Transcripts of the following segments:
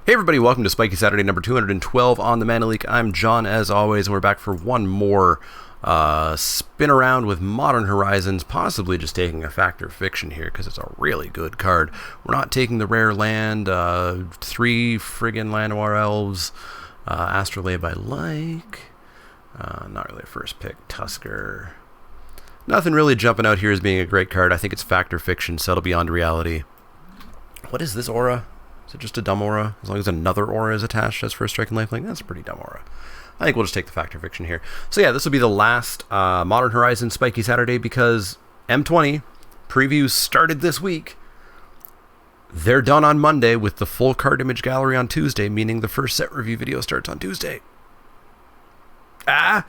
Hey everybody, welcome to Spikey Saturday number 212 on the Leek. I'm John as always, and we're back for one more spin around with Modern Horizons, possibly just taking a Fact or Fiction here because it's a really good card. We're not taking the rare land, 3 friggin' Llanowar Elves, Astrolabe I like, not really a first pick, Tusker. Nothing really jumping out here as being a great card. I think it's Fact or Fiction, Settle Beyond Reality. What is this aura? Is it just a dumb aura? As long as another aura is attached as first strike and lifelink, that's a pretty dumb aura. I think we'll just take the Fact or Fiction here. So yeah, this will be the last Modern Horizons Spikey Saturday because M20 previews started this week. They're done on Monday with the full card image gallery on Tuesday, meaning the first set review video starts on Tuesday. That's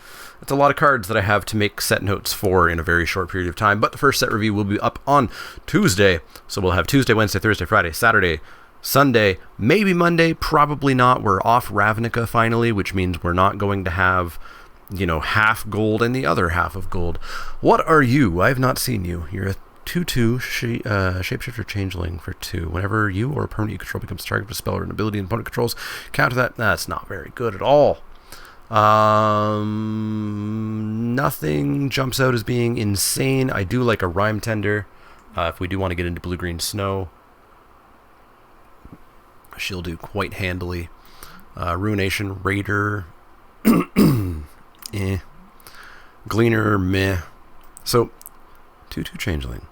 a lot of cards that I have to make set notes for in a very short period of time, but the first set review will be up on Tuesday. So we'll have Tuesday, Wednesday, Thursday, Friday, Saturday, Sunday, maybe Monday, probably not. We're off Ravnica finally, which means we're not going to have, half gold and the other half of gold. What are you? I have not seen you. You're a 2/2 shapeshifter changeling for 2. Whenever you or a permanent you control becomes target of a spell or an ability and opponent controls, counter that. That's not very good at all. Nothing jumps out as being insane. I do like a Rhyme Tender if we do want to get into blue-green snow. She'll do quite handily. Ruination, Raider, Gleaner, meh. So, 2/2 Changeling.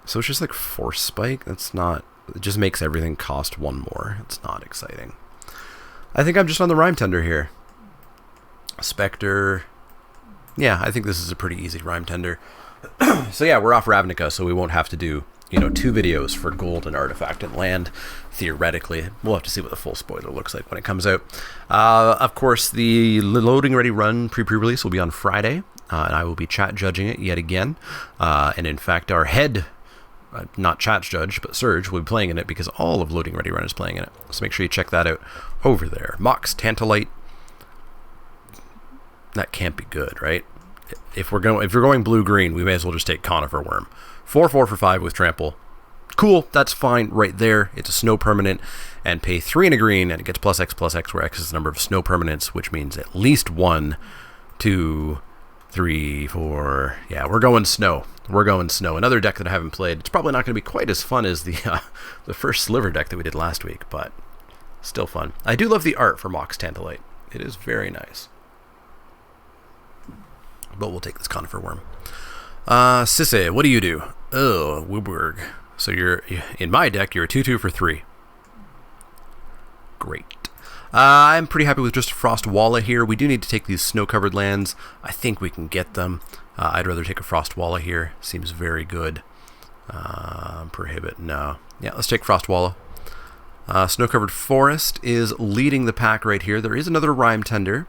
So it's just like Force Spike. That's not... It just makes everything cost 1 more. It's not exciting. I think I'm just on the Rhyme Tender here. Spectre. Yeah, I think this is a pretty easy Rhyme Tender. So yeah, we're off Ravnica, so we won't have to do... 2 videos for gold and artifact and land, theoretically. We'll have to see what the full spoiler looks like when it comes out. Of course, the loading ready run pre-release will be on Friday, and I will be chat judging it yet again. And in fact, our head, not chat judge, but Surge, will be playing in it because all of loading ready run is playing in it. So make sure you check that out over there. Mox, Tantalite. That can't be good, right? If we're going blue-green, we may as well just take Conifer Worm. 4/4 for 5 with trample. Cool, that's fine right there. It's a snow permanent, and pay 3 and a green, and it gets +X, where X is the number of snow permanents, which means at least 1, 2, 3, 4. Yeah, we're going snow. We're going snow. Another deck that I haven't played. It's probably not going to be quite as fun as the first Sliver deck that we did last week, but still fun. I do love the art for Mox Tantalite. It is very nice. But we'll take this Conifer Worm. Sisse, what do you do? Oh, Wooburg. So you're in my deck. You're a 2/2 for 3. Great. I'm pretty happy with just Frost Walla here. We do need to take these snow-covered lands. I think we can get them. I'd rather take a Frost Walla here. Seems very good. Prohibit, no. Yeah, let's take Frost Walla. Snow-covered Forest is leading the pack right here. There is another Rhyme Tender.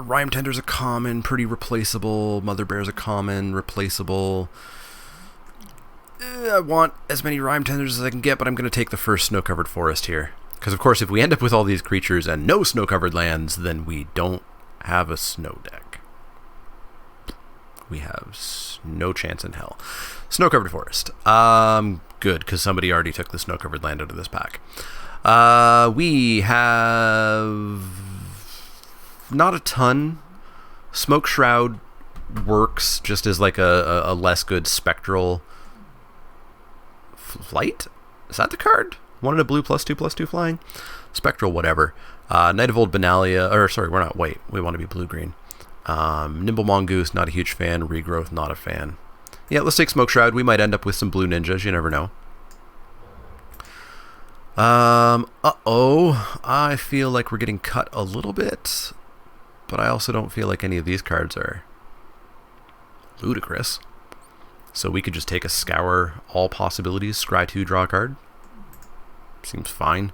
Rhyme Tender's a common, pretty replaceable. Mother Bear's a common, replaceable. I want as many Rhyme Tenders as I can get, but I'm going to take the first Snow-Covered Forest here. Because, of course, if we end up with all these creatures and no snow-covered lands, then we don't have a snow deck. We have no chance in hell. Snow-Covered Forest. Good, because somebody already took the snow-covered land out of this pack. We have... not a ton. Smoke Shroud works just as like a less good spectral flight. Is that the card? 1 and a blue +2/+2 flying. Spectral whatever. Knight of Old Benalia. Or sorry, we're not white. We want to be blue-green. Nimble Mongoose, not a huge fan. Regrowth, not a fan. Yeah, let's take Smoke Shroud. We might end up with some blue ninjas. You never know. I feel like we're getting cut a little bit. But I also don't feel like any of these cards are ludicrous. So we could just take a Scour all possibilities, scry 2, draw a card. Seems fine.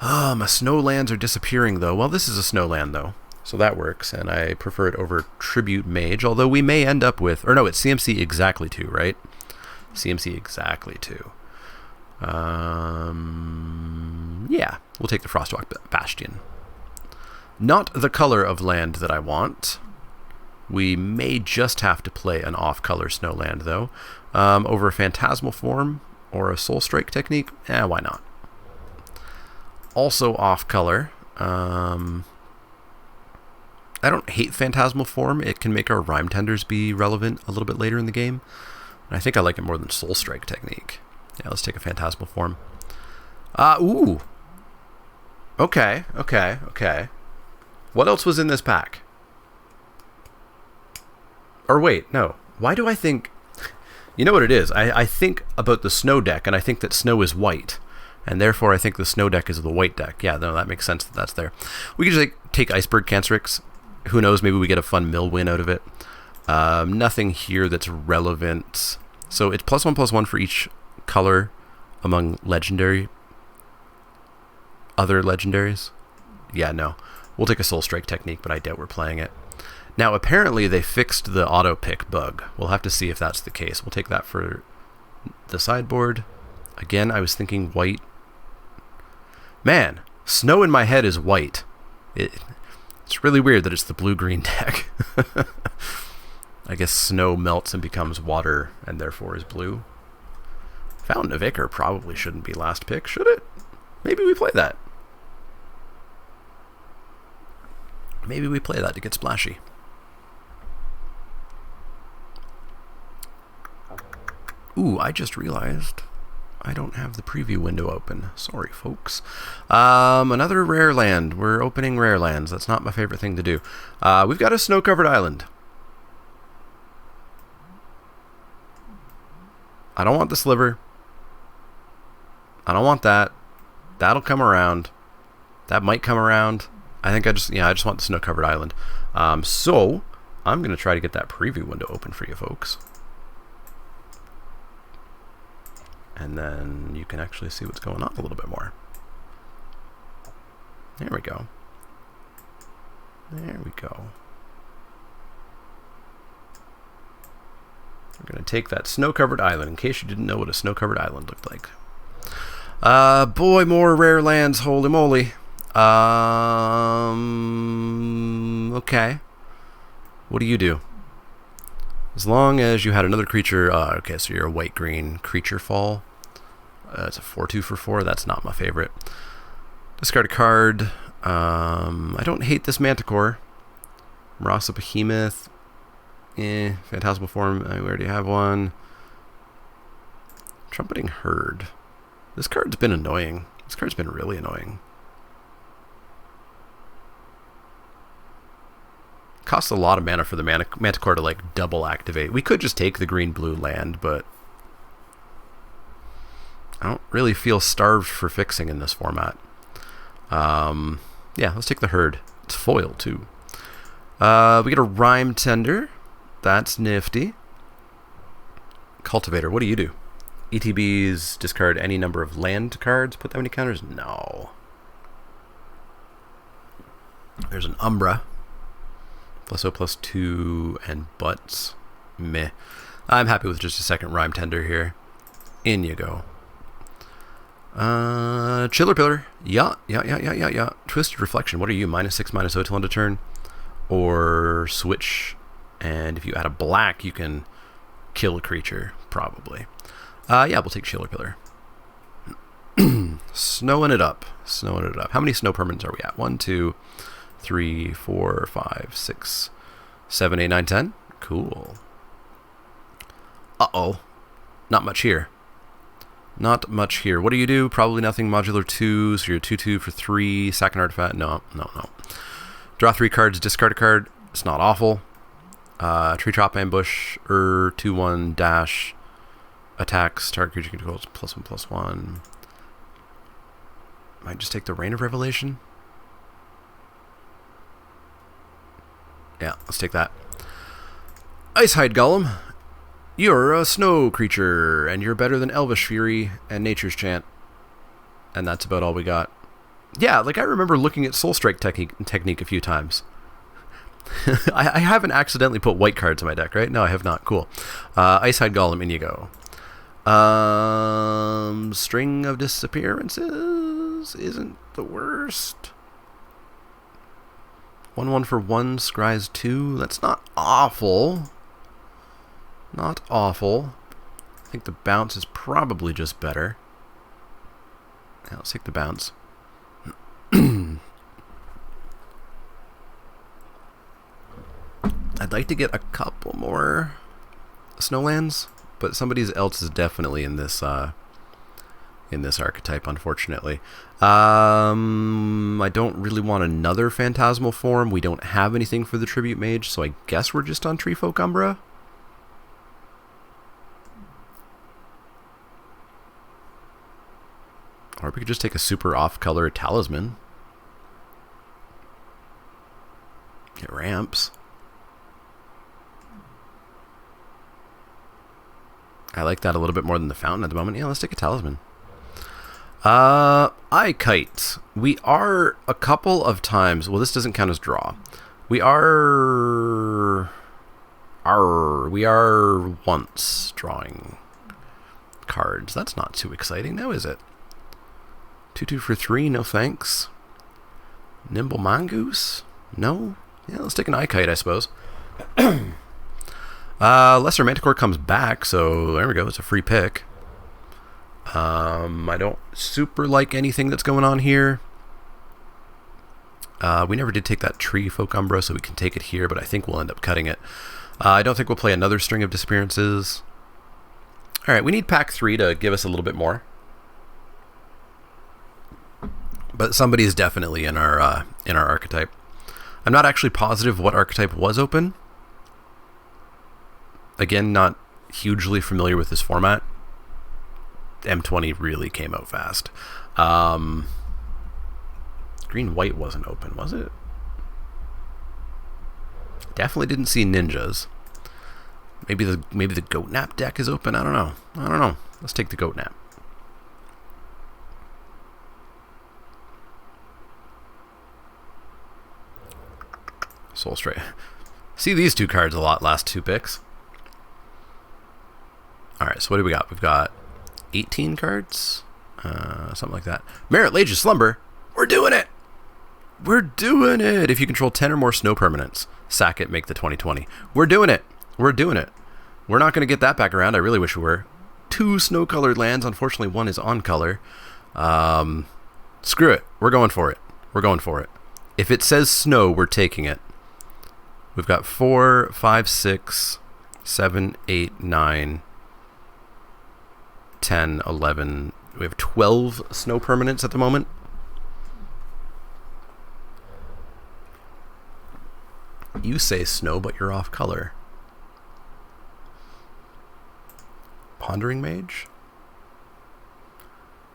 My snow lands are disappearing though. Well, this is a snow land though. So that works, and I prefer it over Tribute Mage, although we may end up with... Or no, it's CMC exactly 2, right? CMC exactly 2. Yeah, we'll take the Frostwalk Bastion. Not the color of land that I want. We may just have to play an off-color Snowland, though. Over a Phantasmal form or a Soul Strike technique, why not? Also off-color. I don't hate Phantasmal form. It can make our Rhyme Tenders be relevant a little bit later in the game. And I think I like it more than Soul Strike technique. Yeah, let's take a Phantasmal form. Ooh. Okay. What else was in this pack? Or wait, no. Why do I think... You know what it is? I think about the snow deck, and I think that snow is white. And therefore, I think the snow deck is the white deck. Yeah, no, that makes sense that that's there. We could just take Iceberg Cancerix. Who knows? Maybe we get a fun mill win out of it. Nothing here that's relevant. So it's +1/+1 for each color among legendary. Other legendaries? Yeah, no. We'll take a Soul Strike technique, but I doubt we're playing it. Now, apparently they fixed the auto-pick bug. We'll have to see if that's the case. We'll take that for the sideboard. Again, I was thinking white. Man, snow in my head is white. It's really weird that it's the blue-green deck. I guess snow melts and becomes water, and therefore is blue. Fountain of Ichor probably shouldn't be last pick, should it? Maybe we play that. Maybe we play that to get splashy. Ooh, I just realized I don't have the preview window open. Sorry, folks. Another rare land. We're opening rare lands. That's not my favorite thing to do. We've got a snow-covered island. I don't want the sliver. I don't want that. That'll come around. That might come around. I just want the snow-covered island. So I'm going to try to get that preview window open for you folks. And then you can actually see what's going on a little bit more. There we go. There we go. We're going to take that snow-covered island, in case you didn't know what a snow-covered island looked like. Boy, more rare lands, holy moly. Okay. What do you do? As long as you had another creature... okay, so you're a white-green creature fall. It's a 4/2 for 4. That's not my favorite. Discard a card. I don't hate this Manticore. Marasa Behemoth. Phantasmal form. We already have one. Trumpeting Herd. This card's been annoying. This card's been really annoying. Costs a lot of mana for the Manticore to like double activate. We could just take the green-blue land, but I don't really feel starved for fixing in this format. Yeah, let's take the Herd. It's foil too. We get a Rhyme Tender. That's nifty. Cultivator, what do you do? ETBs discard any number of land cards. Put that many counters? No. There's an Umbra. +0/+2 and butts. Meh. I'm happy with just a second Rhyme Tender here. In you go. Chiller Pillar. Yeah. Twisted Reflection. What are you? -6, -0 till end of turn. Or switch. And if you add a black, you can kill a creature, probably. Yeah, we'll take Chiller Pillar. Snowing it up. Snowing it up. How many snow permanents are we at? 1, 2, 3, 4, 5, 6, 7, 8, 9, 10. Cool. Uh-oh. Not much here. Not much here. What do you do? Probably nothing. Modular 2, so you're 2/2 for 3. Sack an artifact. No. Draw 3 cards, discard a card. It's not awful. Tree Chop Ambush, 2/1 dash. Attacks, target creature controls, +1/+1. Might just take the Rain of Revelation. Yeah, let's take that. Icehide Golem. You're a snow creature, and you're better than Elvish Fury and Nature's Chant. And that's about all we got. Yeah, like I remember looking at Soul Strike technique a few times. I haven't accidentally put white cards in my deck, right? No, I have not. Cool. Icehide Golem, in you go. String of Disappearances isn't the worst. 1/1 for 1, scries 2. That's not awful. Not awful. I think the bounce is probably just better. Yeah, let's take the bounce. I'd like to get a couple more snowlands, but somebody else is definitely in this archetype, unfortunately. I don't really want another phantasmal form. We don't have anything for the tribute mage, so I guess we're just on Treefolk Umbra. Or we could just take a super off-color talisman. Get ramps. I like that a little bit more than the fountain at the moment. Yeah, let's take a talisman. Eye Kite. We are a couple of times... Well, this doesn't count as draw. We are once drawing cards. That's not too exciting now, is it? 2/2 for 3, no thanks. Nimble Mongoose? No? Yeah, let's take an Eye Kite, I suppose. Lesser Manticore comes back, so there we go. It's a free pick. I don't super like anything that's going on here. We never did take that Treefolk Umbra, so we can take it here, but I think we'll end up cutting it. I don't think we'll play another String of Disappearances. Alright, we need pack 3 to give us a little bit more. But somebody is definitely in our archetype. I'm not actually positive what archetype was open. Again, not hugely familiar with this format. M20 really came out fast. Green-white wasn't open, was it? Definitely didn't see ninjas. Maybe the Goat Nap deck is open. I don't know. Let's take the Goat Nap. Soul Straight. See these two cards a lot last 2 picks. Alright, so what do we got? We've got 18 cards? Something like that. Merit Lage's Slumber. We're doing it! We're doing it! If you control 10 or more snow permanents, sack it, make the 20/20. We're doing it! We're doing it. We're not going to get that back around. I really wish we were. 2 snow-colored lands. Unfortunately, 1 is on color. Screw it. We're going for it. We're going for it. If it says snow, we're taking it. We've got 4, 5, 6, 7, 8, 9, 10, 11. We have 12 snow permanents at the moment. You say snow, but you're off color. Pondering Mage.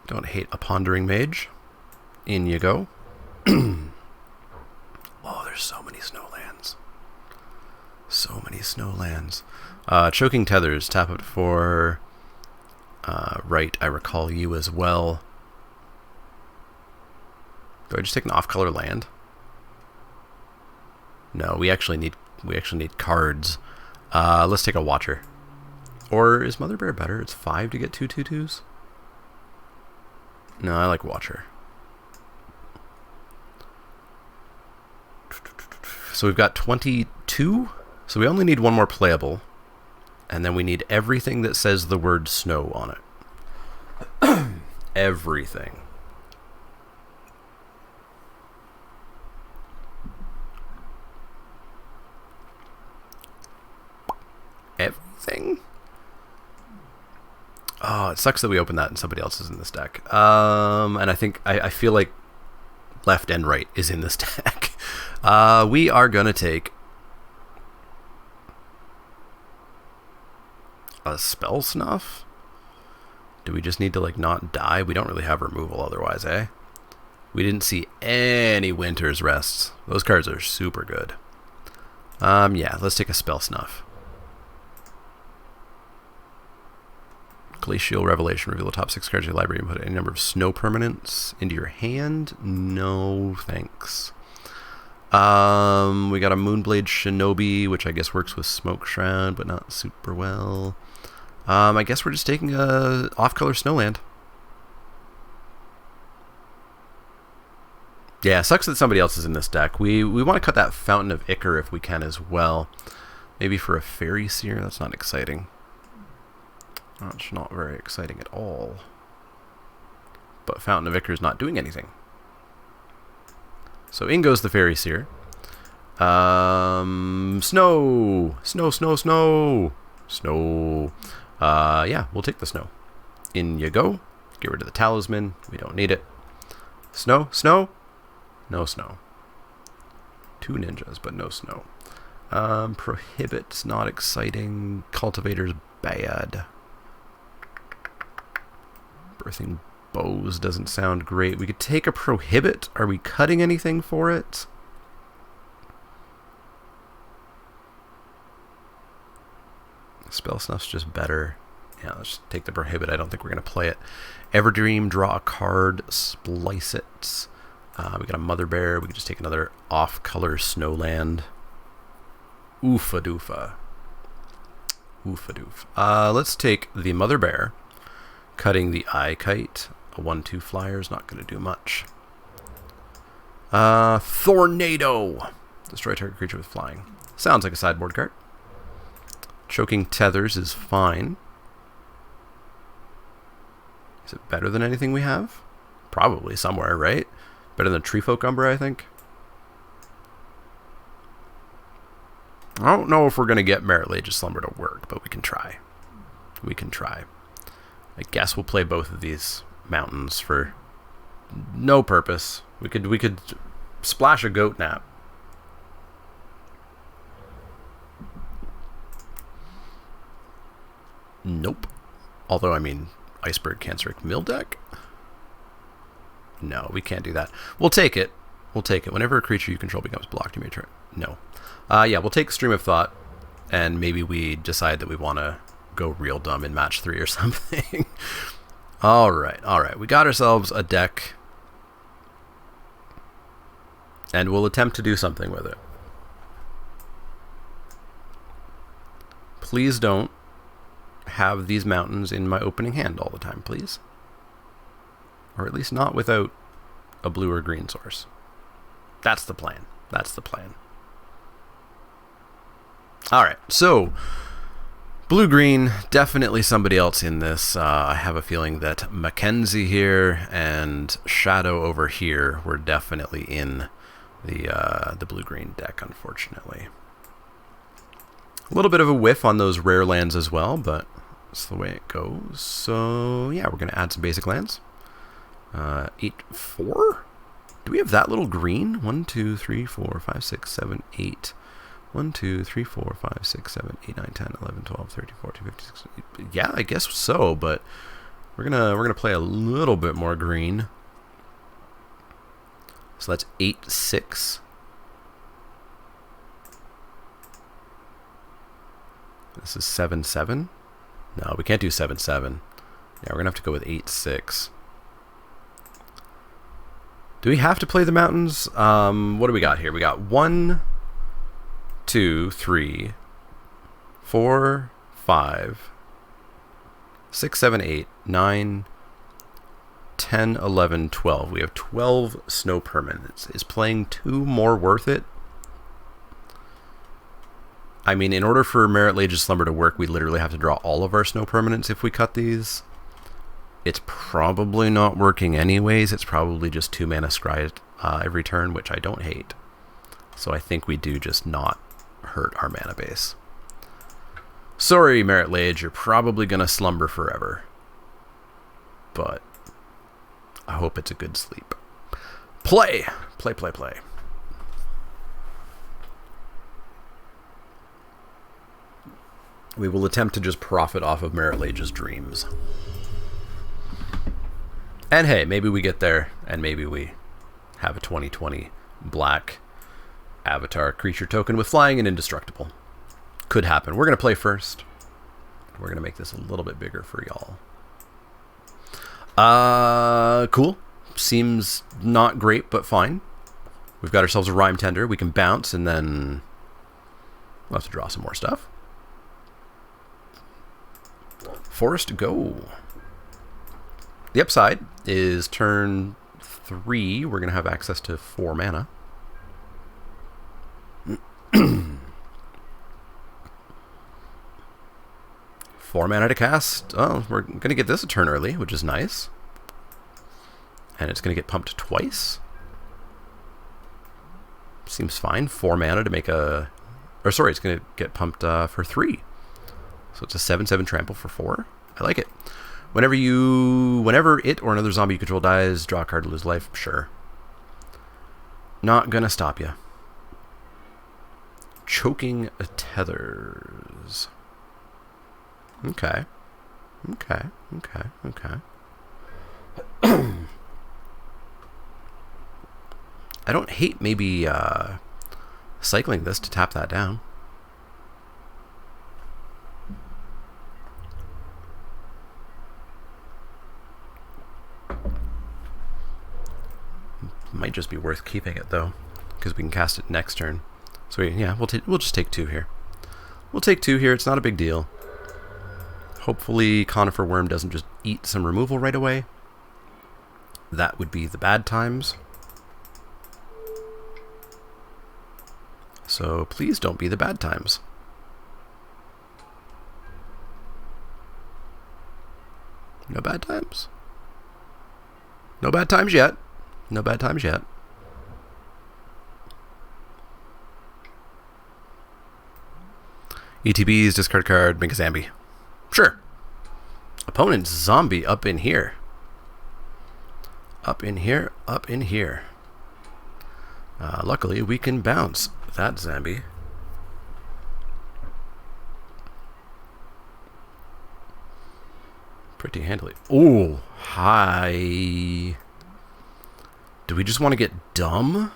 Don't hate a Pondering Mage. In you go. Oh, there's so many snowlands. So many snowlands. Choking Tethers. Tap up for... right, I recall you as well. Do I just take an off-color land? No, we actually need cards. Let's take a Watcher. Or is Mother Bear better? It's 5 to get 2 2/2s? No, I like Watcher. So we've got 22. So we only need 1 more playable. And then we need everything that says the word snow on it. Everything. Everything? Oh, it sucks that we opened that and somebody else is in this deck. And I think, I feel like left and right is in this deck. We are going to take a Spell Snuff? Do we just need to, like, not die? We don't really have removal otherwise, eh? We didn't see any Winter's Rests. Those cards are super good. Yeah, let's take a Spell Snuff. Glacial Revelation. Reveal the top 6 cards of your library and put any number of snow permanents into your hand. No, thanks. We got a Moonblade Shinobi, which I guess works with Smoke Shroud, but not super well. I guess we're just taking a off-color Snowland. Yeah, sucks that somebody else is in this deck. We want to cut that Fountain of Ichor if we can as well. Maybe for a Fairy Seer? That's not exciting. That's not very exciting at all. But Fountain of Ichor is not doing anything. So in goes the Fairy Seer. Snow! Snow, snow, snow! Snow. Yeah, we'll take the snow. In you go. Get rid of the Talisman. We don't need it. Snow, snow? No snow. 2 ninjas, but no snow. Prohibit's not exciting. Cultivator's bad. Birthing Bows doesn't sound great. We could take a Prohibit. Are we cutting anything for it? Spell Snuff's just better. Yeah, let's take the Prohibit. I don't think we're going to play it. Everdream, draw a card, splice it. We got a Mother Bear. We could just take another off-color Snowland. Oofa doofa. Oofa doof. Let's take the Mother Bear. Cutting the Eye Kite. A 1/2 flyer is not going to do much. Tornado. Destroy target creature with flying. Sounds like a sideboard card. Choking Tethers is fine. Is it better than anything we have? Probably somewhere, right? Better than Treefolk Umbra, I think. I don't know if we're going to get Merit Lage's Slumber to work, but we can try. We can try. I guess we'll play both of these mountains for no purpose. We could splash a Goat Nap. Nope. Although, I mean, Iceberg Canceric Mill deck? No, we can't do that. We'll take it. We'll take it. Whenever a creature you control becomes blocked, you may turn. No. Yeah, we'll take Stream of Thought, and maybe we decide that we want to go real dumb in match 3 or something. Alright. We got ourselves a deck, and we'll attempt to do something with it. Please don't have these mountains in my opening hand all the time, please. Or at least not without a blue or green source. That's the plan. That's the plan. Alright, so blue-green, definitely somebody else in this. I have a feeling that Mackenzie here and Shadow over here were definitely in the blue-green deck, unfortunately. A little bit of a whiff on those rare lands as well, but that's the way it goes. So, yeah, we're going to add some basic lands. 8-4? Do we have that little green? 1, 2, 3, 4, 5, 6, 7, 8. 1, 2, 3, 4, 5, 6, 7, 8, 9, 10, 11, 12, 13, 14, 15, 16. Yeah, I guess so, but we're gonna play a little bit more green. So that's 8-6. This is 7-7. No, we can't do 7-7. Yeah, we're gonna have to go with 8-6. Do we have to play the mountains? What do we got here? We got 1, 2, 3, 4, 5, 6, 7, 8, 9, 10, 11, 12. We have 12 snow permanents. Is playing 2 more worth it? I mean, in order for Merit Lage's Slumber to work, we literally have to draw all of our snow permanents if we cut these. It's probably not working anyways. It's probably just 2 mana scry every turn, which I don't hate. So I think we do just not hurt our mana base. Sorry, Merit Lage, you're probably going to slumber forever. But I hope it's a good sleep. Play! Play, play, play. We will attempt to just profit off of Merit Lage's dreams. And hey, maybe we get there, and maybe we have a 2020 black avatar creature token with flying and indestructible. Could happen. We're going to play first. We're going to make this a little bit bigger for y'all. Cool. Seems not great, but fine. We've got ourselves a Rhyme Tender. We can bounce, and then we'll have to draw some more stuff. Forest, go. The upside is turn 3, we're going to have access to 4 mana. 4 mana to cast. Oh, we're going to get this a turn early, which is nice. And it's going to get pumped twice. Seems fine. 4 mana to make a... Or sorry, it's going to get pumped for 3. So it's a 7/7 trample for 4. I like it. Whenever it or another zombie you control dies, draw a card to lose life. Sure. Not going to stop you. Choking Tethers. Okay. Okay. Okay. Okay. I don't hate maybe cycling this to tap that down. Might just be worth keeping it though, because we can cast it next turn. So yeah, we'll just take 2 here. We'll take 2 here. It's not a big deal. Hopefully Conifer Worm doesn't just eat some removal right away. That would be the bad times. So please don't be the bad times. No bad times? No bad times yet. No bad times yet. ETBs, discard card, make a zombie. Sure. Opponent's zombie up in here. Up in here, up in here. Luckily, we can bounce that zombie. Pretty handily. Oh, hi. Do we just want to get dumb?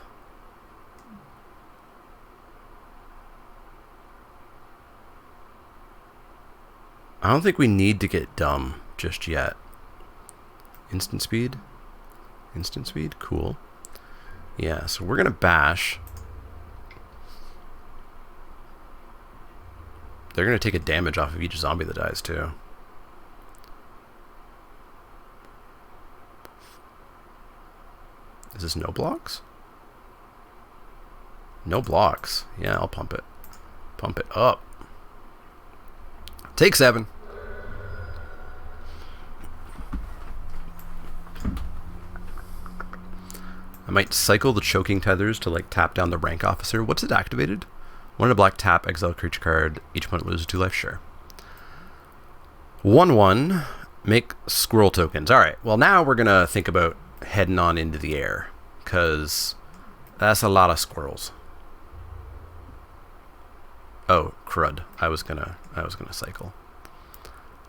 I don't think we need to get dumb just yet. Instant speed? Instant speed? Cool. Yeah, so we're going to bash. They're going to take a damage off of each zombie that dies, too. Is this no blocks? No blocks. Yeah, I'll pump it. Pump it up. Take 7. I might cycle the Choking Tethers to like tap down the rank officer. What's it activated? 1 in a black, tap, exile creature card. Each opponent loses 2 life. Sure. 1/1. Make squirrel tokens. Alright, well now we're going to think about heading on into the air. Because that's a lot of squirrels. Oh, crud. I was gonna cycle.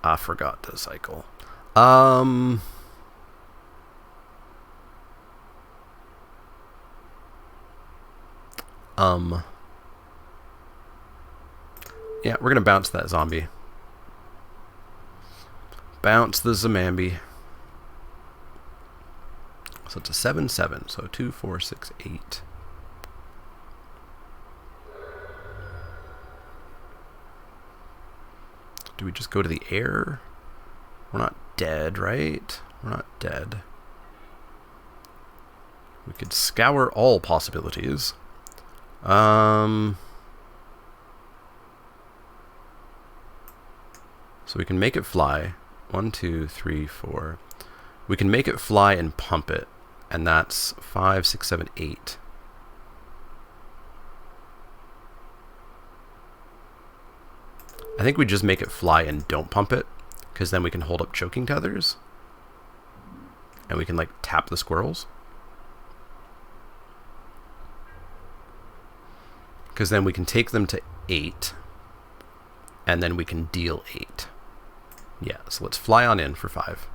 I forgot to cycle. Yeah, we're gonna bounce that zombie. Bounce the Zamambi. So it's a 7/7. So 2, 4, 6, 8. Do we just go to the air? We're not dead, right? We're not dead. We could scour all possibilities. So we can make it fly. 1, 2, 3, 4. We can make it fly and pump it. And that's 5, 6, 7, 8. I think we just make it fly and don't pump it, because then we can hold up Choking Tethers. And we can like tap the squirrels. Because then we can take them to 8. And then we can deal 8. Yeah, so let's fly on in for 5.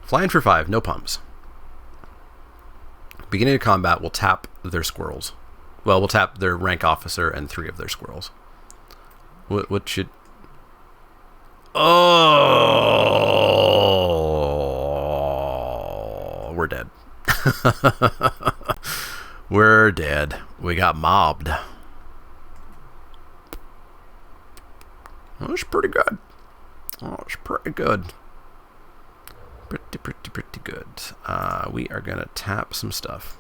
Flying for 5, no pumps. Beginning of combat, we'll tap their squirrels. Well, we'll tap their rank officer and 3 of their squirrels. What should... Oh! We're dead. We're dead. We got mobbed. That's pretty good. Oh, it's pretty good. Pretty good. We are going to tap some stuff.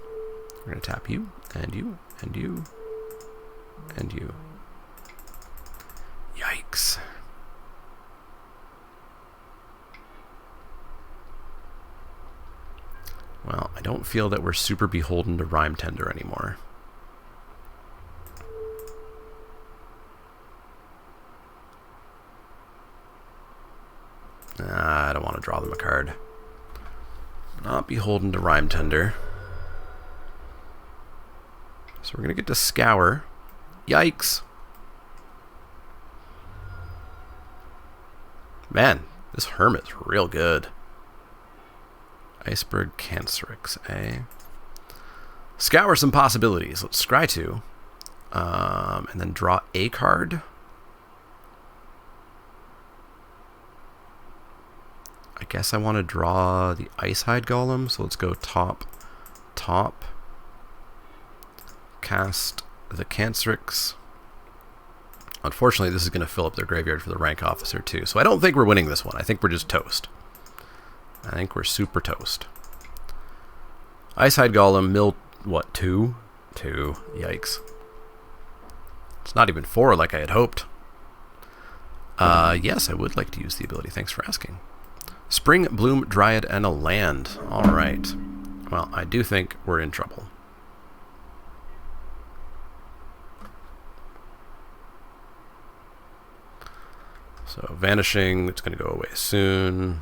We're going to tap you, and you, and you, and you. Yikes. Well, I don't feel that we're super beholden to Rhyme Tender anymore. I don't want to draw them a card. Not beholden to Rhyme Tender. So we're going to get to Scour. Yikes. Man, this Hermit's real good. Iceberg Cancerix, eh? Scour some possibilities. Let's scry 2. And then draw a card. I guess I want to draw the Icehide Golem, so let's go top, top. Cast the Cancerix. Unfortunately, this is going to fill up their graveyard for the rank officer too, so I don't think we're winning this one. I think we're just toast. I think we're super toast. Icehide Golem, mill, what, 2? 2. Yikes. It's not even 4 like I had hoped. Yes, I would like to use the ability. Thanks for asking. Spring, Bloom, Dryad, and a land. Alright. Well, I do think we're in trouble. So, Vanishing, it's going to go away soon.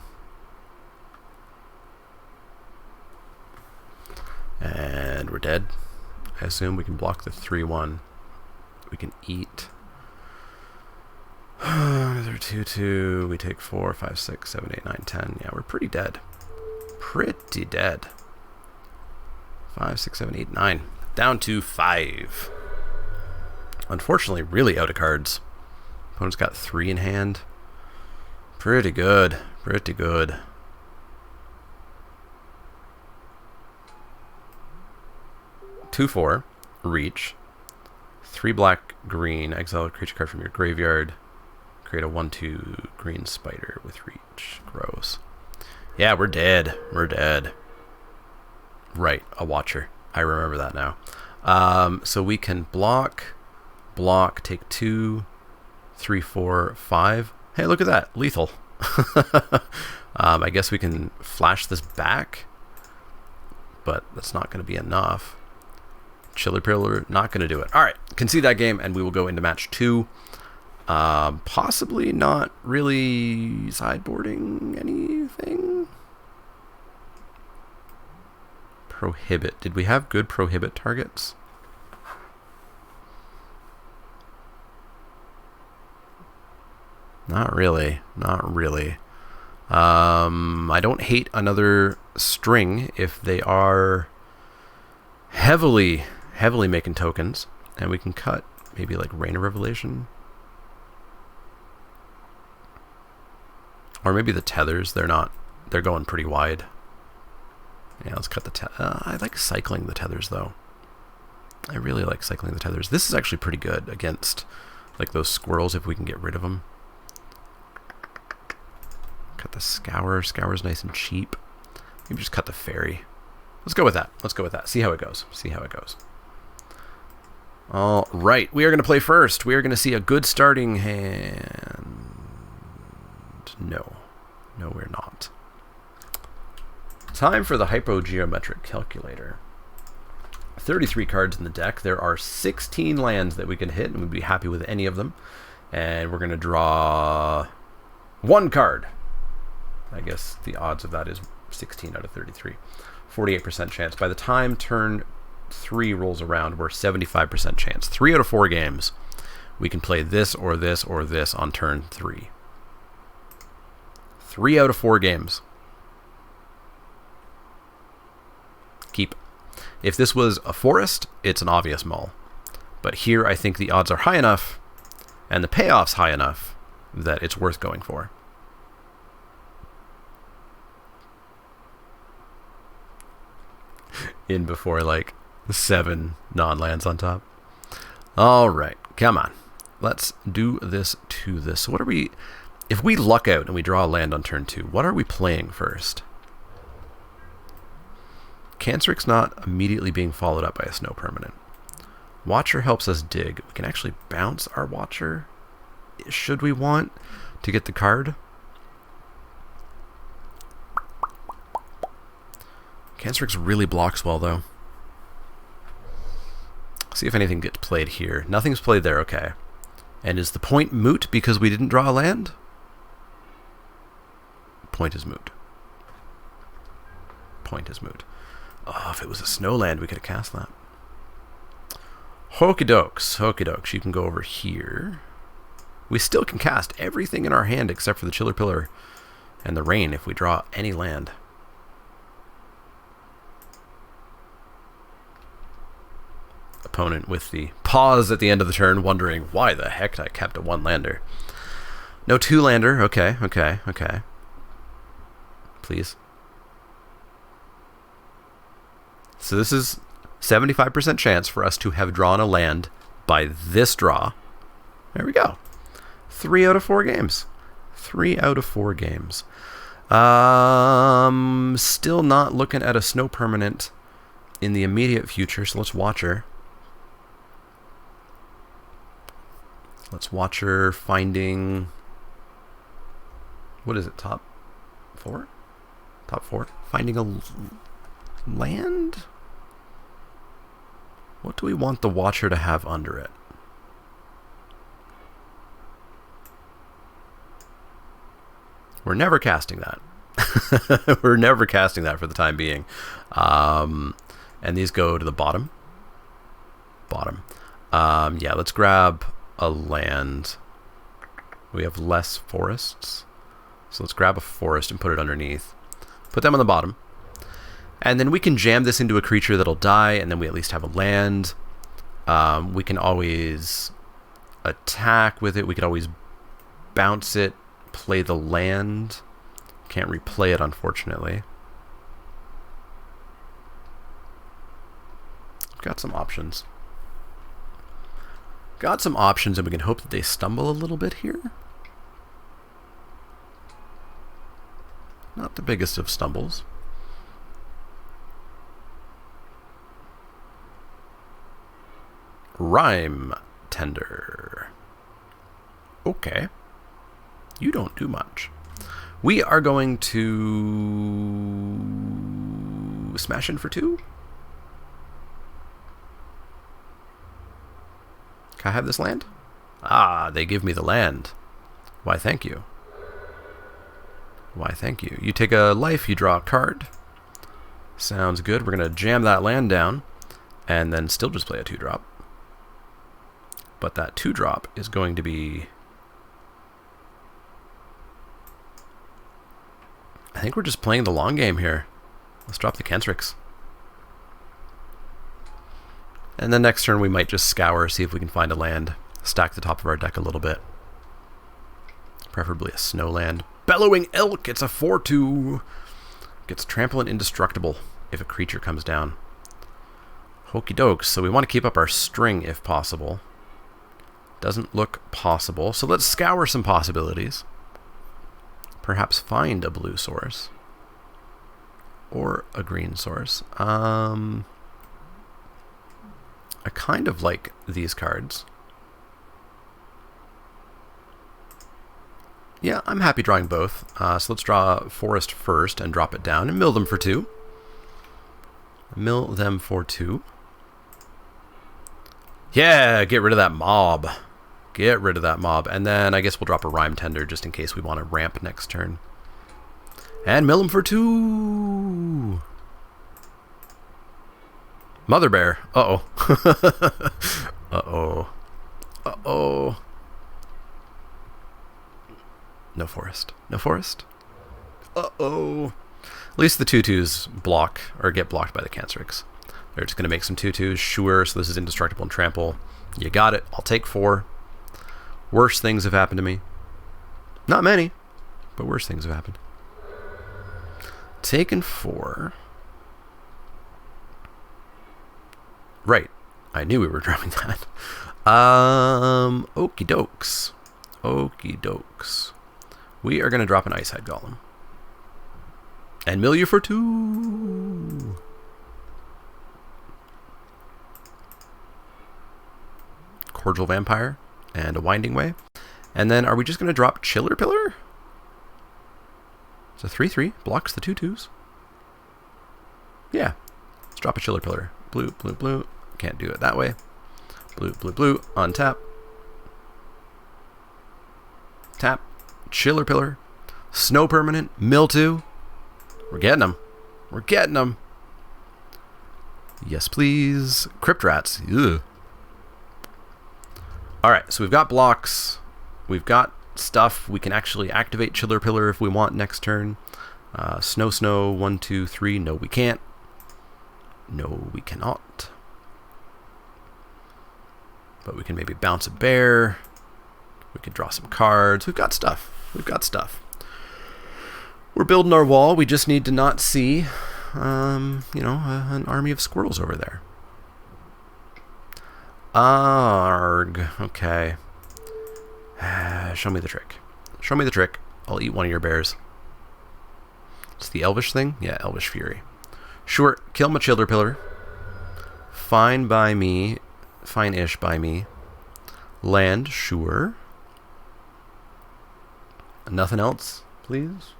And we're dead. I assume we can block the 3-1. We can eat. Another 2-2. We take 4, 5, 6, 7, 8, 9, 10. Yeah, we're pretty dead. Pretty dead. 5, 6, 7, 8, 9. Down to 5. Unfortunately, really out of cards. Opponent's got 3 in hand. Pretty good. Pretty good. Two, 4. Reach. 3 black, green. Exile a creature card from your graveyard. Create a 1/2 green spider with reach. Gross. Yeah, we're dead. We're dead. Right, a Watcher. I remember that now. So we can block, take 2, 3, 4, 5. Hey, look at that. Lethal. I guess we can flash this back, but that's not going to be enough. Chiller Pillar, not going to do it. All right, concede that game, and we will go into match 2. Possibly not really sideboarding anything. Prohibit. Did we have good prohibit targets? Not really. Not really. I don't hate another string if they are heavily making tokens, and we can cut maybe like Rain of Revelation. Or maybe the tethers, they're going pretty wide. Yeah, let's cut the I like cycling the tethers though. I really like cycling the tethers. This is actually pretty good against like those squirrels if we can get rid of them. Cut the Scour. Scour's nice and cheap. Maybe just cut the Fairy. Let's go with that. Let's go with that. See how it goes. See how it goes. All right. We are going to play first. We are going to see a good starting hand. No. No, we're not. Time for the Hypogeometric Calculator. 33 cards in the deck. There are 16 lands that we can hit, and we'd be happy with any of them. And we're going to draw 1 card. I guess the odds of that is 16 out of 33. 48% chance. By the time turn 3 rolls around, we're 75% chance. 3 out of 4 games, we can play this or this or this on turn 3. 3 out of 4 games. Keep. If this was a forest, it's an obvious mull. But here, I think the odds are high enough, and the payoff's high enough, that it's worth going for. In before like 7 non-lands on top. All right, come on. Let's do this to this. So what are we... If we luck out and we draw a land on turn 2, what are we playing first? Canceric's not immediately being followed up by a snow permanent. Watcher helps us dig. We can actually bounce our Watcher, should we want, to get the card. Cancerix really blocks well, though. See if anything gets played here. Nothing's played there, okay. And is the point moot because we didn't draw a land? Point is moot. Point is moot. Oh, if it was a snow land, we could have cast that. Hokey dokes, hokey dokes. You can go over here. We still can cast everything in our hand except for the Chiller Pillar and the Rain if we draw any land. Opponent with the pause at the end of the turn, wondering why the heck I kept a one-lander. No two-lander. Okay, okay, okay. Please. So this is 75% chance for us to have drawn a land by this draw. There we go. 3 out of 4 games. 3 out of 4 games. Still not looking at a snow permanent in the immediate future, so let's watch her. Let's watch her finding... What is it? Top 4? Top 4? Finding a land? What do we want the Watcher to have under it? We're never casting that. We're never casting that for the time being. And these go to the bottom. Bottom. Yeah, let's grab a land. We have less forests. So let's grab a forest and put it underneath. Put them on the bottom. And then we can jam this into a creature that'll die, and then we at least have a land. We can always attack with it. We could always bounce it, play the land. Can't replay it, unfortunately. Got some options. Got some options, and we can hope that they stumble a little bit here. Not the biggest of stumbles. Rhyme Tender. Okay. You don't do much. We are going to smash in for 2. Can I have this land? Ah, they give me the land. Why, thank you. Why, thank you. You take a life, you draw a card. Sounds good. We're going to jam that land down and then still just play a 2-drop. But that 2-drop is going to be... I think we're just playing the long game here. Let's drop the Cantrix. And then next turn we might just scour, see if we can find a land. Stack the top of our deck a little bit. Preferably a snow land. Bellowing Elk! It's a 4/2. Gets Trample and Indestructible if a creature comes down. Hokey dokes. So we want to keep up our string if possible. Doesn't look possible. So let's scour some possibilities. Perhaps find a blue source. Or a green source. I kind of like these cards. Yeah, I'm happy drawing both. So let's draw Forest first and drop it down and mill them for 2. Mill them for 2. Yeah, get rid of that mob. Get rid of that mob. And then I guess we'll drop a Rhyme Tender just in case we want to ramp next turn. And mill them for 2. Mother Bear. Uh-oh. Uh-oh. Uh-oh. No forest. No forest? Uh-oh. At least the 2/2s block, or get blocked by the Cancerix. They're just going to make some 2/2s. Sure, so this is Indestructible and Trample. You got it. I'll take 4. Worse things have happened to me. Not many, but worse things have happened. Taken 4. Right. I knew we were dropping that. Okie dokes. Okie dokes. We are going to drop an Icehide Golem. And mill you for 2. Cordial Vampire and a Winding Way. And then are we just going to drop Chiller Pillar? It's a 3/3, blocks the 2/2s. Yeah, let's drop a Chiller Pillar. Blue, blue, blue. Can't do it that way. Blue, blue, blue. Untap. Tap. Chiller Pillar. Snow Permanent. Mildew. We're getting them. We're getting them. Yes, please. Crypt Rats. Ugh. Alright, so we've got blocks. We've got stuff. We can actually activate Chiller Pillar if we want next turn. Snow, snow. 1, 2, 3. No, we can't. No, we cannot. But we can maybe bounce a bear. We can draw some cards. We've got stuff. We've got stuff. We're building our wall. We just need to not see, an army of squirrels over there. Arg. Okay. Show me the trick. Show me the trick. I'll eat one of your bears. It's the Elvish thing? Yeah, Elvish Fury. Sure. Kill my Chiller Pillar. Fine by me. Fine-ish by me. Land. Sure. Nothing else, please?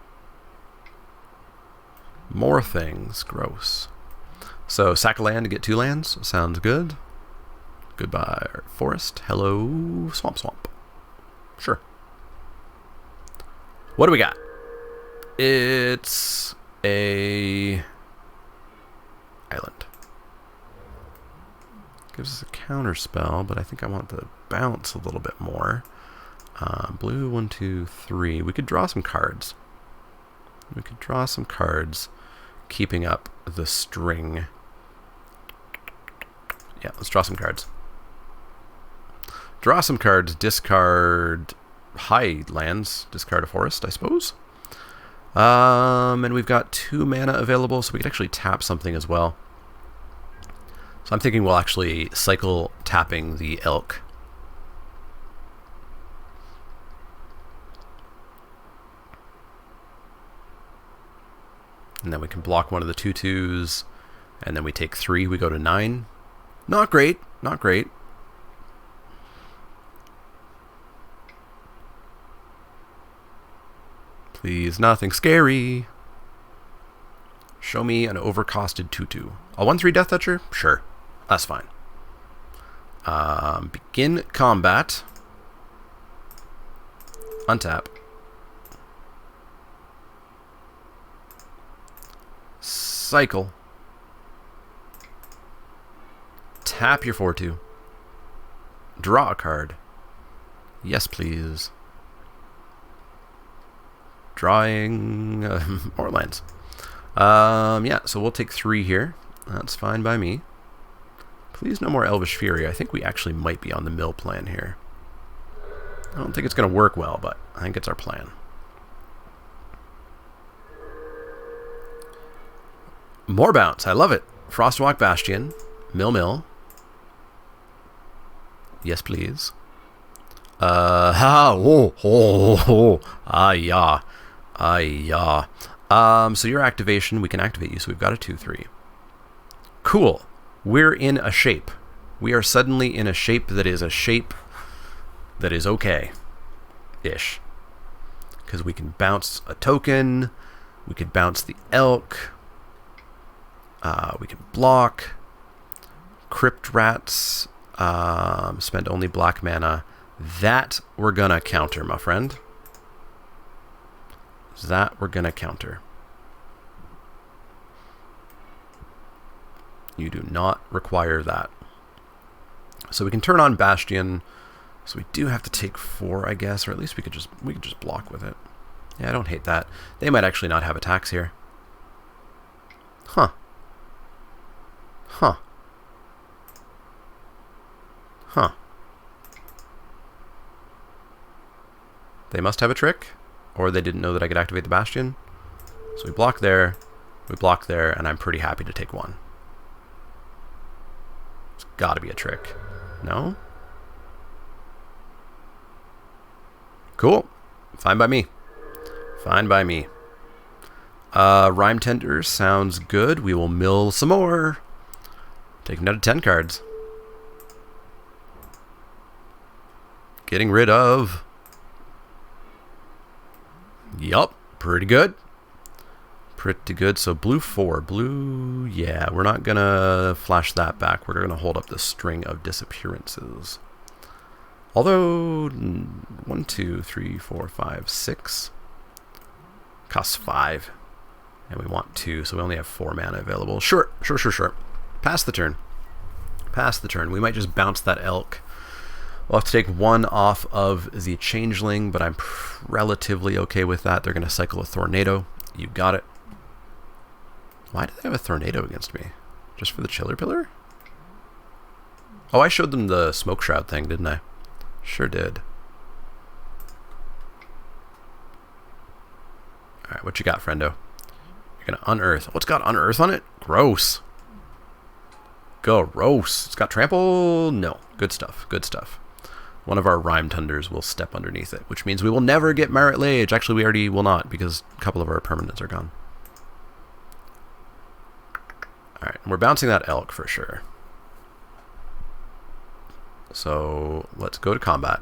More things. Gross. So, sack a land to get 2 lands. Sounds good. Goodbye, forest. Hello, swamp, swamp. Sure. What do we got? It's a island. Gives us a counter spell, but I think I want to bounce a little bit more. Blue, 1, 2, 3. We could draw some cards. We could draw some cards, keeping up the string. Yeah, let's draw some cards. Draw some cards, discard high lands, discard a forest, I suppose. And we've got 2 mana available, so we could actually tap something as well. So I'm thinking we'll actually cycle tapping the elk. And then we can block one of the 2/2s, and then we take 3, we go to 9. Not great, not great. Please, nothing scary. Show me an overcosted 2/2. A 1/3 Death Toucher? Sure, that's fine. Begin combat. Untap. Cycle. Tap your 4/2. Draw a card. Yes, please. Drawing more lands. Yeah, so we'll take 3 here. That's fine by me. Please no more Elvish Fury. I think we actually might be on the mill plan here. I don't think it's going to work well, but I think it's our plan. More bounce. I love it. Frostwalk Bastion. Mill. Yes, please. Yeah. So your activation, we can activate you, so we've got a 2/3. Cool. We're in a shape. We are suddenly in a shape that is okay-ish. Because we can bounce a token, we could bounce the elk, we can block, Crypt Rats, spend only black mana. That we're gonna counter, my friend. That we're gonna counter. You do not require that. So we can turn on Bastion. So we do have to take 4, I guess, or at least we could just block with it. Yeah, I don't hate that. They might actually not have attacks here. Huh. They must have a trick, or they didn't know that I could activate the Bastion. So we block there, and I'm pretty happy to take 1. It's gotta be a trick. No? Cool. Fine by me. Fine by me. Rhyme Tender sounds good. We will mill some more. Take another 10 cards. Getting rid of... Yup, pretty good. Pretty good. So blue 4. Blue, yeah, we're not going to flash that back. We're going to hold up the string of disappearances. Although, 1, 2, 3, 4, 5, 6. Costs 5. And we want 2, so we only have 4 mana available. Sure. Pass the turn. Pass the turn. We might just bounce that elk. We'll have to take 1 off of the changeling, but I'm relatively okay with that. They're going to cycle a tornado. You got it. Why do they have a tornado against me? Just for the chiller pillar? Oh, I showed them the smoke shroud thing, didn't I? Sure did. Alright, what you got, friendo? You're going to unearth. What's got unearth on it? Gross. Gross. It's got trample? No. Good stuff. Good stuff. One of our Rhyme Tunders will step underneath it, which means we will never get Merit Lage. Actually, we already will not, because a couple of our permanents are gone. Alright, we're bouncing that elk for sure. So, let's go to combat.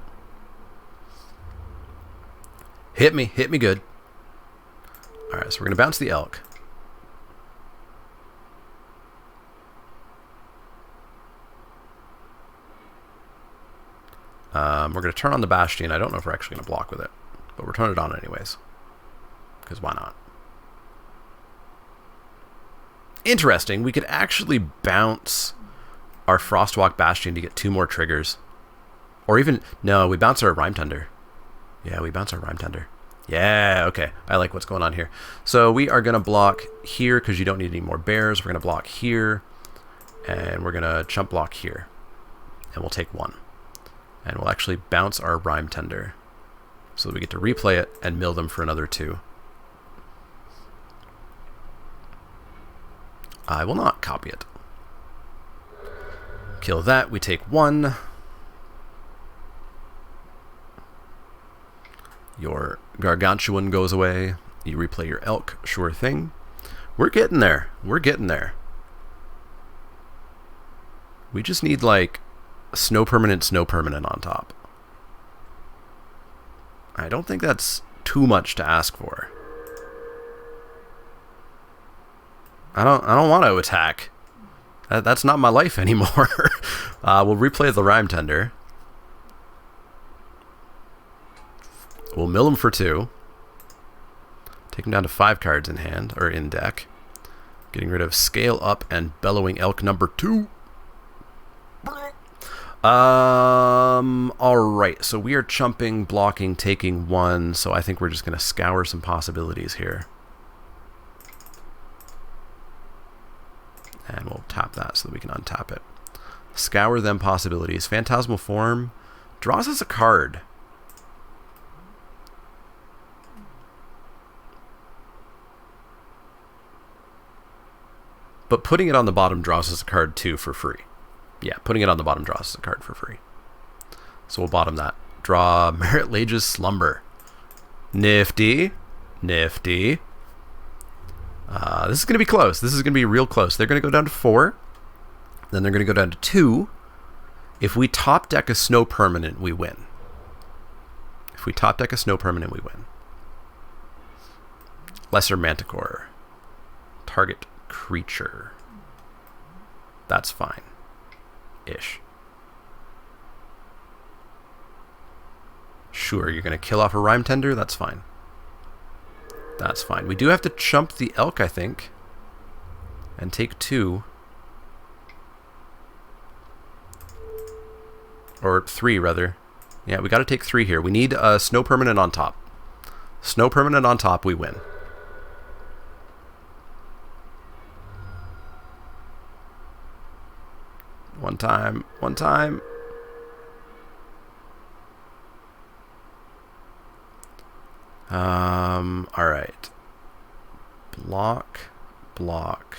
Hit me good. Alright, so we're going to bounce the elk. We're going to turn on the Bastion. I don't know if we're actually going to block with it, but we're turning it on anyways. Because why not? Interesting. We could actually bounce our Frostwalk Bastion to get 2 more triggers. Or even... No, we bounce our Rhyme Thunder. Yeah, we bounce our Rhyme Thunder. Yeah, okay. I like what's going on here. So we are going to block here because you don't need any more bears. We're going to block here. And we're going to chump block here. And we'll take 1. And we'll actually bounce our Rhyme Tender so that we get to replay it and mill them for another 2. I will not copy it. Kill that. We take 1. Your Gargantuan goes away. You replay your elk. Sure thing. We're getting there. We're getting there. We just need, like, snow permanent on top. I don't think that's too much to ask for. I don't want to attack. That's not my life anymore. We'll replay the Rhyme Tender. We'll mill him for 2. Take him down to 5 cards in hand, or in deck. Getting rid of Scale Up and Bellowing Elk number 2. Alright, so we are chumping, blocking, taking 1, so I think we're just going to scour some possibilities here. And we'll tap that so that we can untap it. Scour them possibilities. Phantasmal Form draws us a card. But putting it on the bottom draws us a card too for free. Yeah, putting it on the bottom draws us a card for free. So we'll bottom that. Draw Merit Lage's Slumber. Nifty. Nifty. This is going to be close. This is going to be real close. They're going to go down to 4. Then they're going to go down to 2. If we top deck a snow permanent, we win. If we top deck a snow permanent, we win. Lesser Manticore. Target creature. That's fine. Ish. Sure, you're going to kill off a Rhyme Tender? That's fine. That's fine. We do have to chump the elk, I think. And take 2. Or 3, rather. Yeah, we got to take 3 here. We need a snow permanent on top. Snow permanent on top, we win. One time. One time. Alright. Block. Block.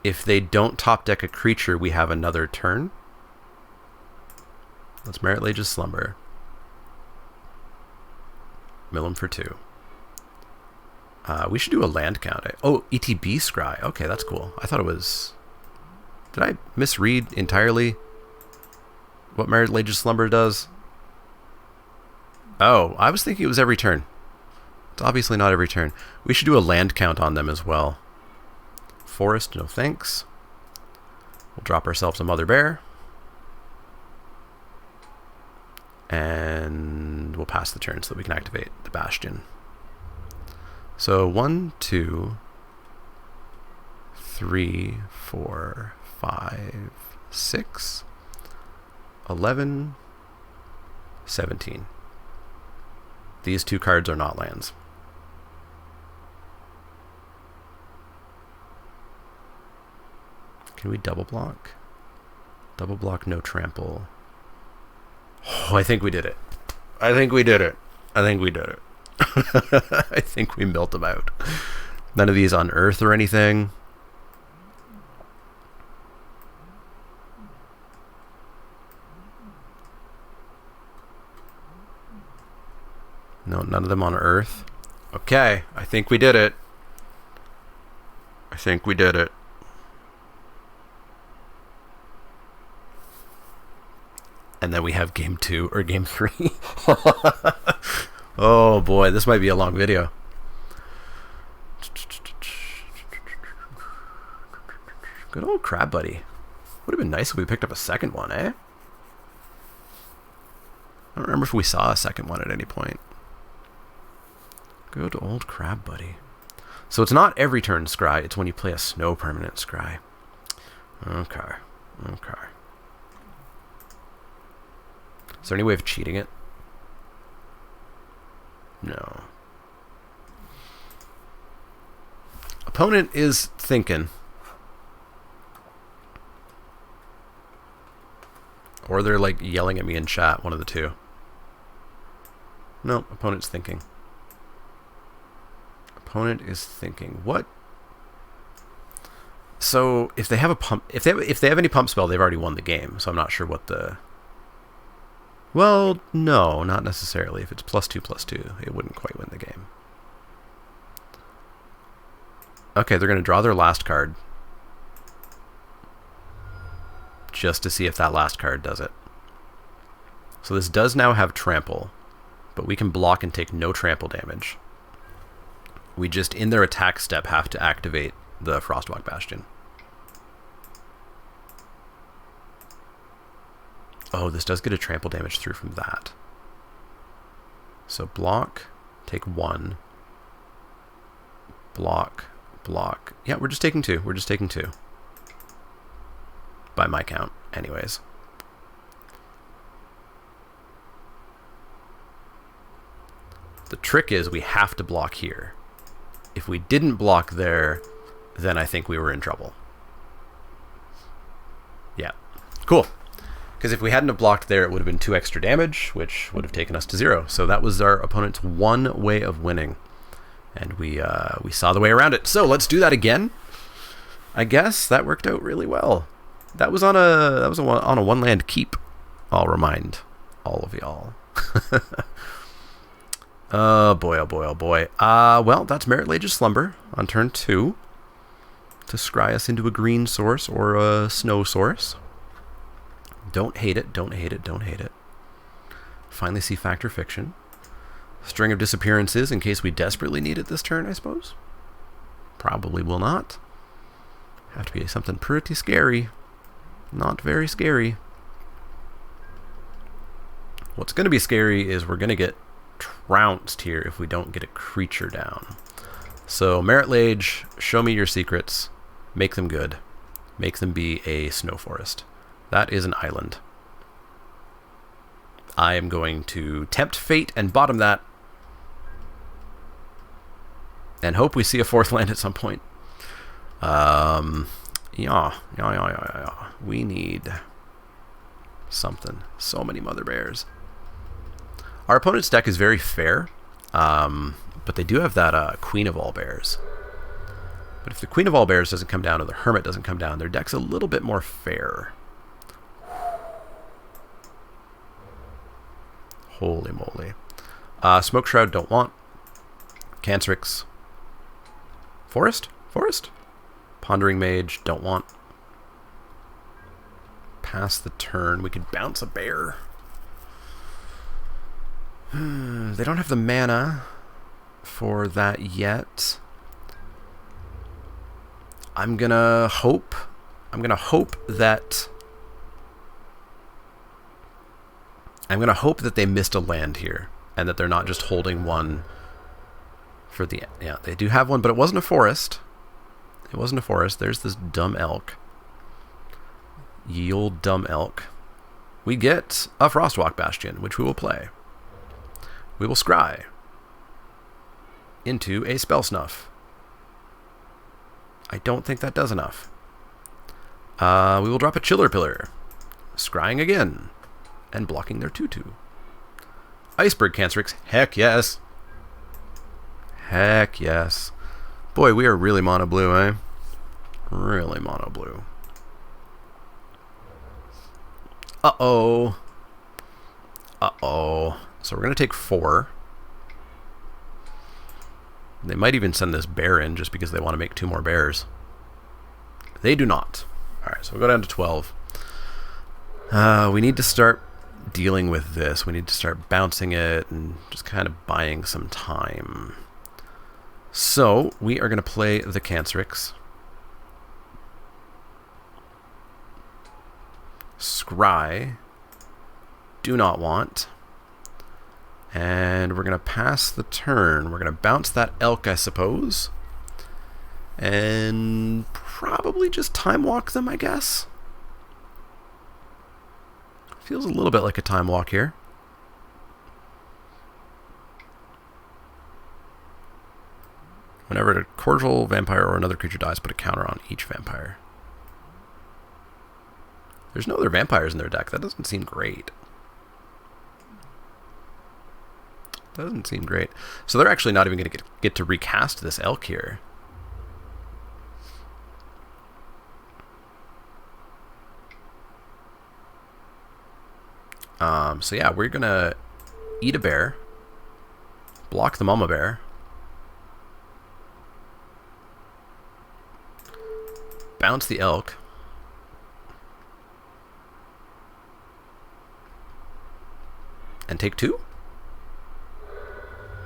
If they don't top deck a creature, we have another turn. Let's Merit Lage's Slumber. Mill him for 2. We should do a land count. Oh, ETB Scry. Okay, that's cool. I thought it was... Did I misread entirely what Merit Lage's Slumber does? Oh, I was thinking it was every turn. It's obviously not every turn. We should do a land count on them as well. Forest, no thanks. We'll drop ourselves a mother bear. And we'll pass the turn so that we can activate the bastion. So 1, 2, 3, 4, 5, 6, 11, 17. These 2 cards are not lands. Can we double block? Double block, no trample. Oh, I think we did it. I think we did it. I think we did it. I think we milled them out. None of these on Earth or anything. No, none of them on Earth. Okay, I think we did it. I think we did it. And then we have game 2 or game 3. Oh boy, this might be a long video. Good old Crab Buddy. Would have been nice if we picked up a second one, eh? I don't remember if we saw a second one at any point. Good old Crab Buddy. So it's not every turn scry, it's when you play a snow permanent scry. Okay. Okay. Is there any way of cheating it? No. Opponent is thinking. Or they're like yelling at me in chat, one of the two. No, opponent's thinking. Opponent is thinking. What? So if they have a pump, if they have any pump spell, they've already won the game. So I'm not sure what the. Well, no, not necessarily. If it's +2/+2, it wouldn't quite win the game. Okay, they're going to draw their last card. Just to see if that last card does it. So this does now have trample, but we can block and take no trample damage. We just, in their attack step, have to activate the Frostwalk Bastion. Oh, this does get a trample damage through from that. So block, take 1. Block, block. Yeah, we're just taking 2. We're just taking 2. By my count, anyways. The trick is we have to block here. If we didn't block there, then I think we were in trouble. Yeah, cool. Because if we hadn't have blocked there, it would have been 2 extra damage, which would have taken us to 0. So that was our opponent's one way of winning. And we saw the way around it. So let's do that again. I guess that worked out really well. That was on a one land keep. I'll remind all of y'all. Oh boy, oh boy, oh boy. Well, that's Merit Lage's Slumber on turn 2 to scry us into a green source or a snow source. Don't hate it, don't hate it, don't hate it. Finally see Fact or Fiction. String of Disappearances in case we desperately need it this turn, I suppose. Probably will not. Have to be something pretty scary. Not very scary. What's going to be scary is we're going to get trounced here if we don't get a creature down. So Merit Lage, show me your secrets. Make them good. Make them be a snow forest. That is an island. I am going to tempt fate and bottom that. And hope we see a 4th land at some point. Yeah. We need something. So many mother bears. Our opponent's deck is very fair, but they do have that Queen of All Bears. But if the Queen of All Bears doesn't come down or the Hermit doesn't come down, their deck's a little bit more fair. Holy moly. Smoke Shroud, don't want. Cancerix. Forest? Forest? Pondering Mage, don't want. Pass the turn. We could bounce a bear. They don't have the mana for that yet. I'm gonna hope that they missed a land here and that they're not just holding one for the... Yeah, they do have one, but it wasn't a forest. It wasn't a forest. There's this dumb elk. Ye old dumb elk. We get a Frostwalk Bastion, which we will play. We will scry into a Spell Snuff. I don't think that does enough. We will drop a Chiller Pillar, scrying again, and blocking their 2/2. Iceberg Cancerix, heck yes. Heck yes. Boy, we are really mono blue, eh? Really mono blue. Uh-oh. Uh-oh. So we're going to take 4. They might even send this bear in just because they want to make 2 more bears. They do not. Alright, so we'll go down to 12. We need to start dealing with this. We need to start bouncing it and just kind of buying some time. So, we are going to play the Cancerix. Scry. Do not want. And we're going to pass the turn. We're going to bounce that elk, I suppose. And probably just time walk them, I guess. Feels a little bit like a time walk here. Whenever a cordial vampire or another creature dies, put a counter on each vampire. There's no other vampires in their deck. That doesn't seem great. Doesn't seem great. So they're actually not even going to get to recast this elk here. So yeah, we're going to eat a bear, block the mama bear, bounce the elk, and take 2?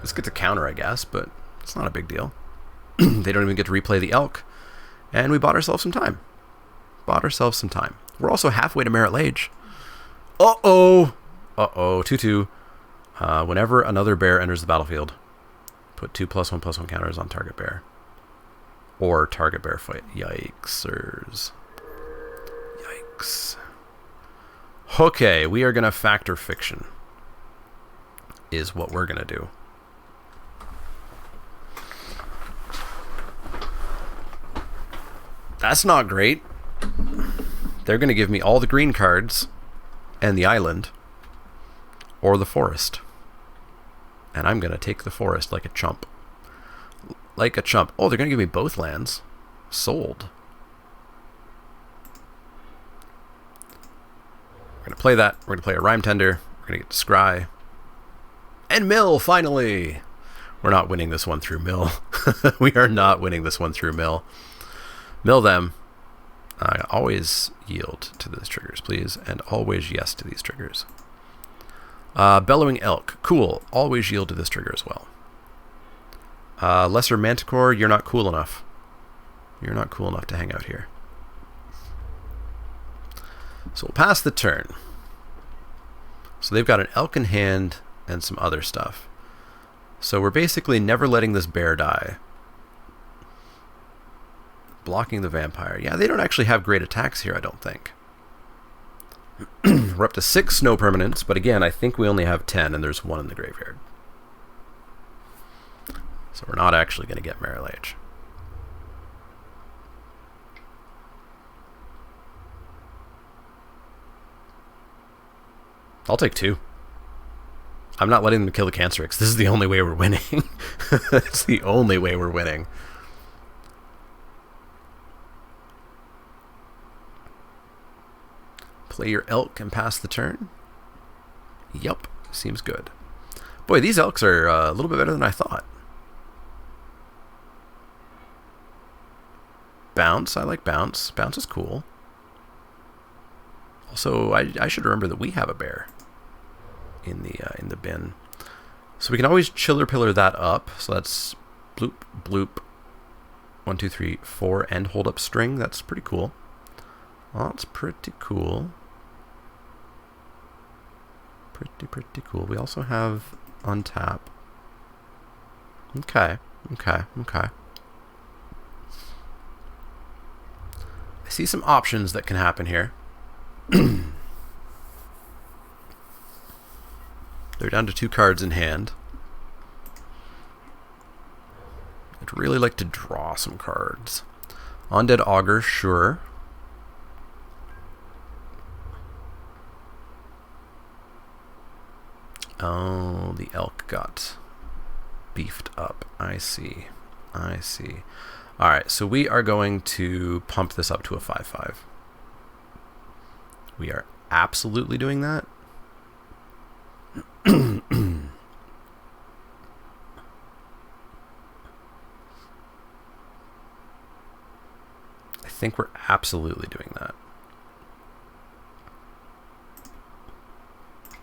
This gets a counter, I guess, but it's not a big deal. They don't even get to replay the elk. And we bought ourselves some time. We're also halfway to Merit Lage. Uh-oh! Uh-oh, 2/2. Whenever another bear enters the battlefield, put 2+1/+1 counters on target bear. Or target bear fight. Yikesers. Yikes. Okay, we are going to Factor Fiction. Is what we're going to do. That's not great. They're going to give me all the green cards and the island or the forest. And I'm going to take the forest like a chump. Like a chump. Oh, they're going to give me both lands. Sold. We're going to play that. We're going to play a Rhyme Tender. We're going to get to Scry. And Mill, finally! We're not winning this one through Mill. We are not winning this one through Mill. Mill them. Always yield to these triggers, please. And always yes to these triggers. Bellowing Elk. Cool. Always yield to this trigger as well. Lesser Manticore, you're not cool enough. You're not cool enough to hang out here. So we'll pass the turn. So they've got an elk in hand and some other stuff. So we're basically never letting this bear die. Blocking the vampire. Yeah, they don't actually have great attacks here, I don't think. We're up to 6 snow permanents, but again, I think we only have 10, and there's 1 in the graveyard. So we're not actually going to get Merit Lage. I'll take 2. I'm not letting them kill the Cancerix. This is the only way we're winning. It's the only way we're winning. Play your elk and pass the turn. Yup, seems good. Boy, these elks are a little bit better than I thought. Bounce, I like bounce. Bounce is cool. Also, I should remember that we have a bear in the bin. So we can always chiller pillar that up. So that's bloop, bloop. 1, 2, 3, 4, and hold up string. That's pretty cool. Oh, that's pretty cool. Pretty cool. We also have untap. Okay. I see some options that can happen here. They're down to 2 cards in hand. I'd really like to draw some cards. Undead Augur, sure. Oh, the elk got beefed up. I see. Alright, so we are going to pump this up to a 5/5. We are absolutely doing that. I think we're absolutely doing that.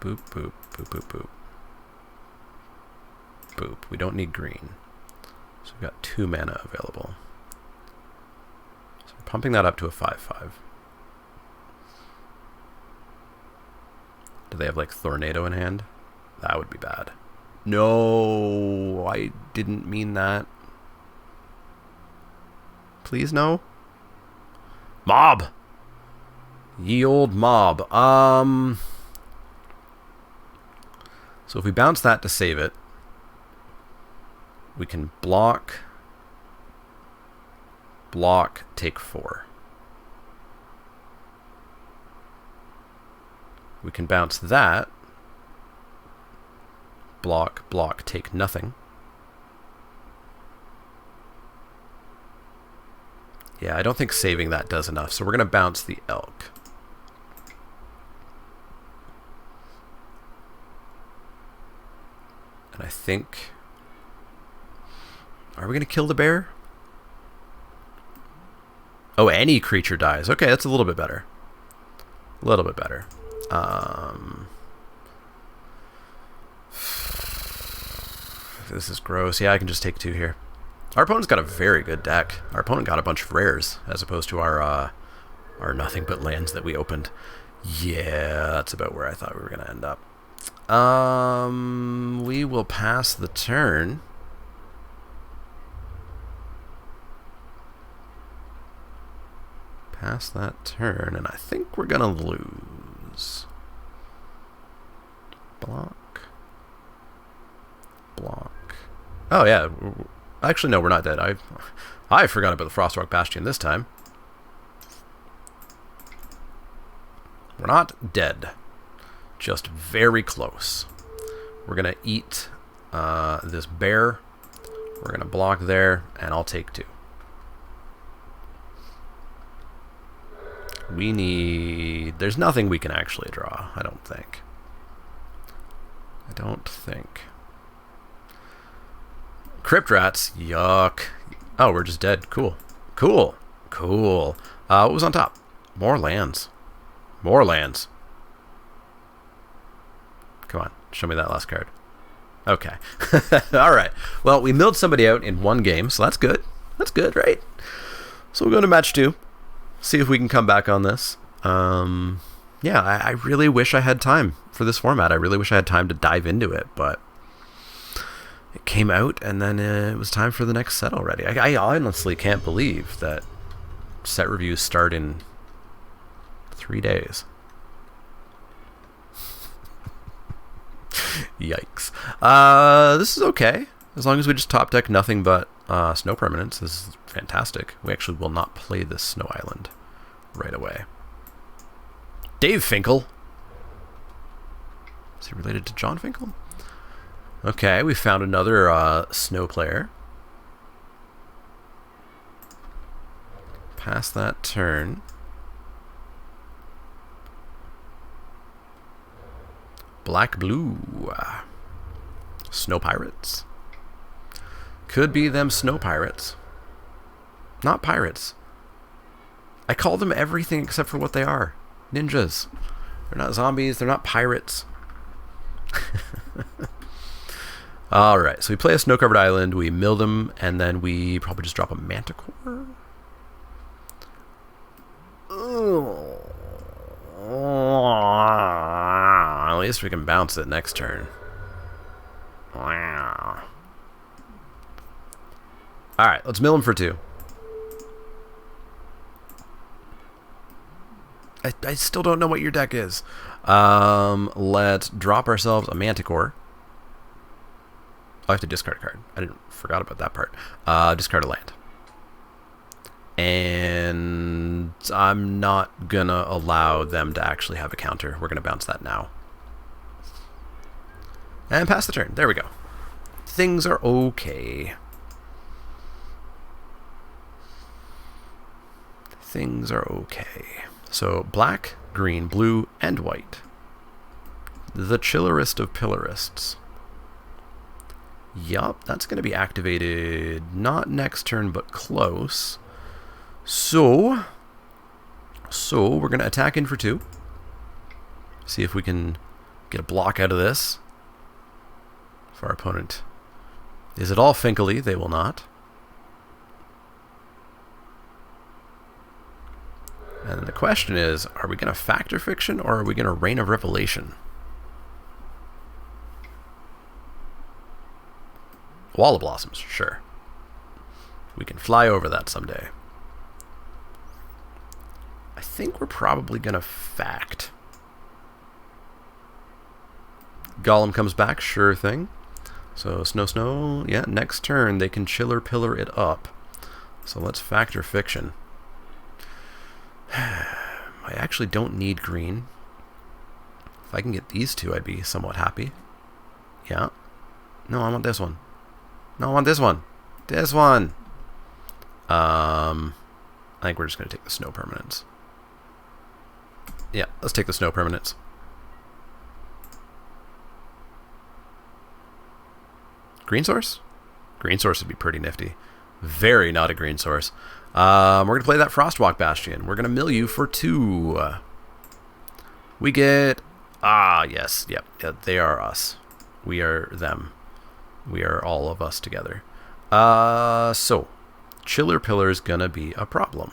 Boop, boop, boop, boop, boop. Boop. We don't need green. So we've got 2 mana available. So we're pumping that up to a 5/5. Do they have like Tornado in hand? That would be bad. No, I didn't mean that. Please no. Mob! Ye old mob. So if we bounce that to save it, we can block, take 4. We can bounce that, block, take nothing. Yeah, I don't think saving that does enough, so we're going to bounce the elk. And I think... Are we going to kill the bear? Oh, any creature dies. Okay, that's a little bit better. A little bit better. This is gross. Yeah, I can just take 2 here. Our opponent's got a very good deck. Our opponent got a bunch of rares, as opposed to our nothing but lands that we opened. Yeah, that's about where I thought we were going to end up. We will pass the turn. Pass that turn, and I think we're going to lose. Block. Oh, yeah. Actually, no, we're not dead. I forgot about the Frostrock Bastion this time. We're not dead. Just very close. We're going to eat this bear. We're going to block there, and I'll take 2. We need... There's nothing we can actually draw, I don't think. Crypt Rats, yuck. Oh, we're just dead. Cool. What was on top? More lands. Come on, show me that last card. Okay. Alright. Well, we milled somebody out in 1 game, so that's good. That's good, right? So we'll go to match 2. See if we can come back on this. Yeah, I really wish I had time for this format. I really wish I had time to dive into it, but it came out, and then it was time for the next set already. I honestly can't believe that set reviews start in 3 days. Yikes. This is okay. As long as we just top deck nothing but snow permanents, this is fantastic. We actually will not play this snow island right away. Dave Finkel. Is he related to John Finkel? Okay, we found another snow player. Pass that turn. Black blue. Snow pirates. Could be them snow pirates. Not pirates. I call them everything except for what they are. Ninjas. They're not zombies. They're not pirates. Alright, so we play a snow-covered island, we mill them, and then we probably just drop a manticore. At least we can bounce it next turn. Alright, let's mill them for 2. I still don't know what your deck is. Let's drop ourselves a manticore. I have to discard a card. I forgot about that part. Discard a land. And I'm not gonna allow them to actually have a counter. We're gonna bounce that now. And pass the turn. There we go. Things are okay. Things are okay. So black, green, blue, and white. The chillerist of pillarists. Yup, that's going to be activated not next turn, but close. So we're going to attack in for 2. See if we can get a block out of this. If our opponent is at all finkily, they will not. And the question is, are we going to Factor Fiction or are we going to Reign of Revelation? Wall of Blossoms, sure. We can fly over that someday. I think we're probably going to Fact. Golem comes back, sure thing. So snow, yeah, next turn they can chiller pillar it up. So let's Factor Fiction. I actually don't need green. If I can get these 2, I'd be somewhat happy. Yeah. No, I want this one. No, I want this one. This one. I think we're just going to take the snow permanents. Yeah, let's take the snow permanents. Green source? Green source would be pretty nifty. Very not a green source. We're going to play that Frostwalk Bastion. We're going to mill you for 2. We get... yes. Yep. Yeah, they are us. We are them. We are all of us together. So, Chiller Pillar is going to be a problem.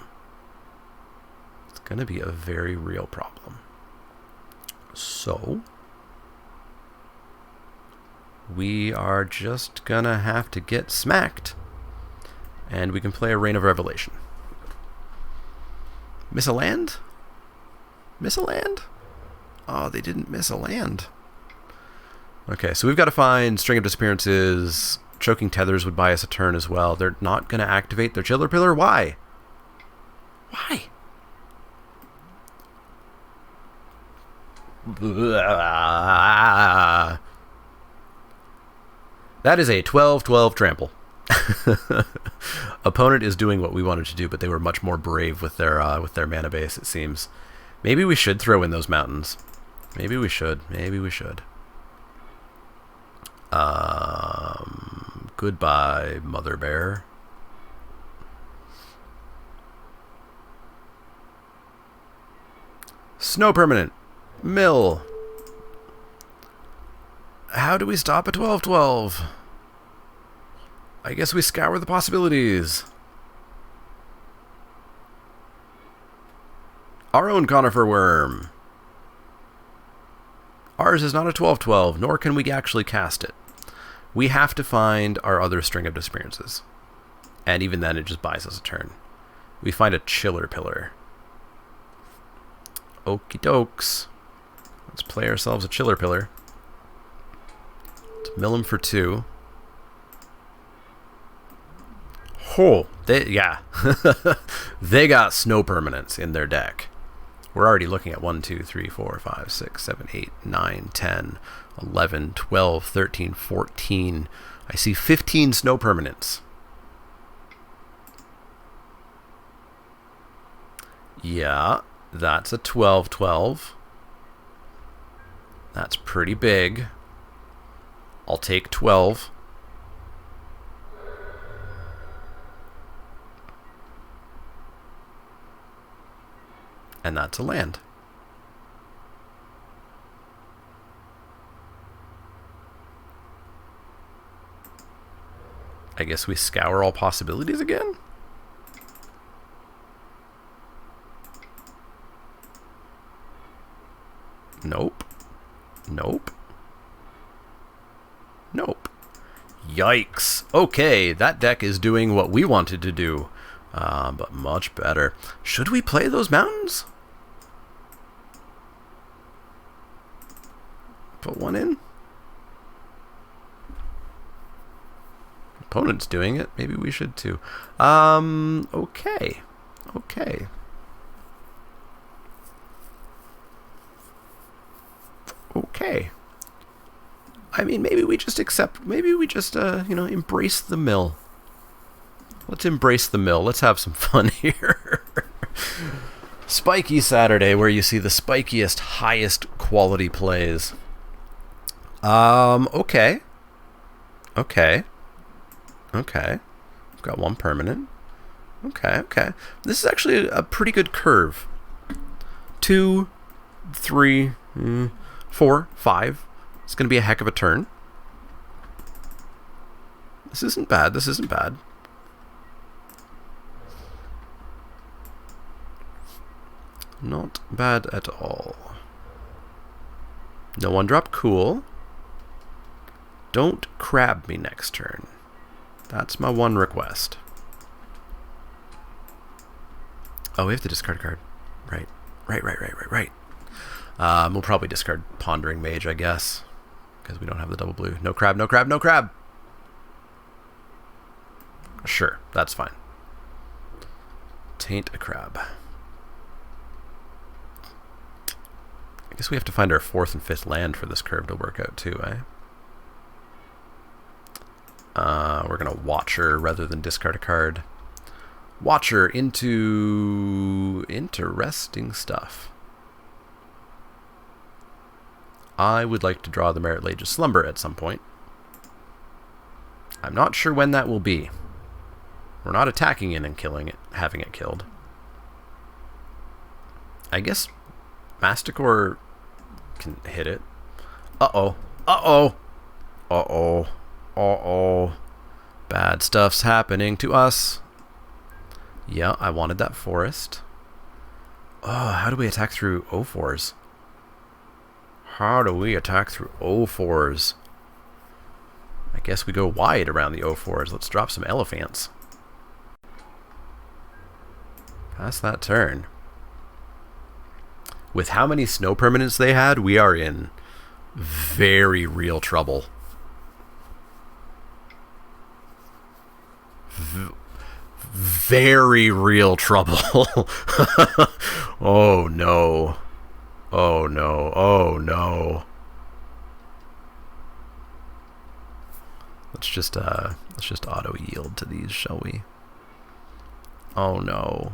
It's going to be a very real problem. So, we are just going to have to get smacked. And we can play a Reign of Revelation. Miss a land? Miss a land? Oh, they didn't miss a land. Okay, so we've got to find String of Disappearances. Choking Tethers would buy us a turn as well. They're not going to activate their Chiller Pillar? Why? Why? That is a 12-12 trample. Opponent is doing what we wanted to do, but they were much more brave with their mana base, it seems. Maybe we should throw in those mountains. Maybe we should. Maybe we should. Goodbye, Mother Bear. Snow permanent. Mill. How do we stop a 12-12? I guess we scour the possibilities. Our own Conifer Worm. Ours is not a 12-12, nor can we actually cast it. We have to find our other String of Disappearances. And even then, it just buys us a turn. We find a Chiller Pillar. Okie dokes. Let's play ourselves a Chiller Pillar. Let's mill him for 2. Oh, yeah. They got snow permanents in their deck. We're already looking at 1, 2, 3, 4, 5, 6, 7, 8, 9, 10, 11, 12, 13, 14. I see 15 snow permanents. Yeah, that's a 12-12. That's pretty big. I'll take 12. And that's a land. I guess we scour all possibilities again? Nope. Nope. Nope. Yikes. Okay, that deck is doing what we wanted to do, but much better. Should we play those mountains? Put one in? Opponent's doing it. Maybe we should too. Okay. Okay. Okay. I mean, maybe we just accept, maybe we just, you know, embrace the mill. Let's embrace the mill. Let's have some fun here. Spiky Saturday, where you see the spikiest, highest quality plays. Okay. Okay. Okay. We've got one permanent. Okay, okay. This is actually a pretty good curve. 2, 3, 4, 5. It's going to be a heck of a turn. This isn't bad. This isn't bad. Not bad at all. No one drop cool. Don't crab me next turn. That's my one request. Oh, we have to discard a card. Right. Right. We'll probably discard Pondering Mage, I guess, because we don't have the double blue. No crab, no crab, no crab. Sure, that's fine. Taint a crab. I guess we have to find our 4th and 5th land for this curve to work out too, eh? We're going to Watcher rather than discard a card. Watcher into interesting stuff. I would like to draw the Merit Lage's Slumber at some point. I'm not sure when that will be. We're not attacking it and killing it, having it killed. I guess Masticore can hit it. Uh-oh. Uh-oh. Uh-oh. Uh-oh. Bad stuff's happening to us. Yeah, I wanted that forest. Oh, how do we attack through O4s? How do we attack through O4s? I guess we go wide around the O4s. Let's drop some elephants. Pass that turn. With how many snow permanents they had, we are in very real trouble. Very real trouble. Oh no. Oh no. Oh no. Let's just auto yield to these, shall we? Oh no.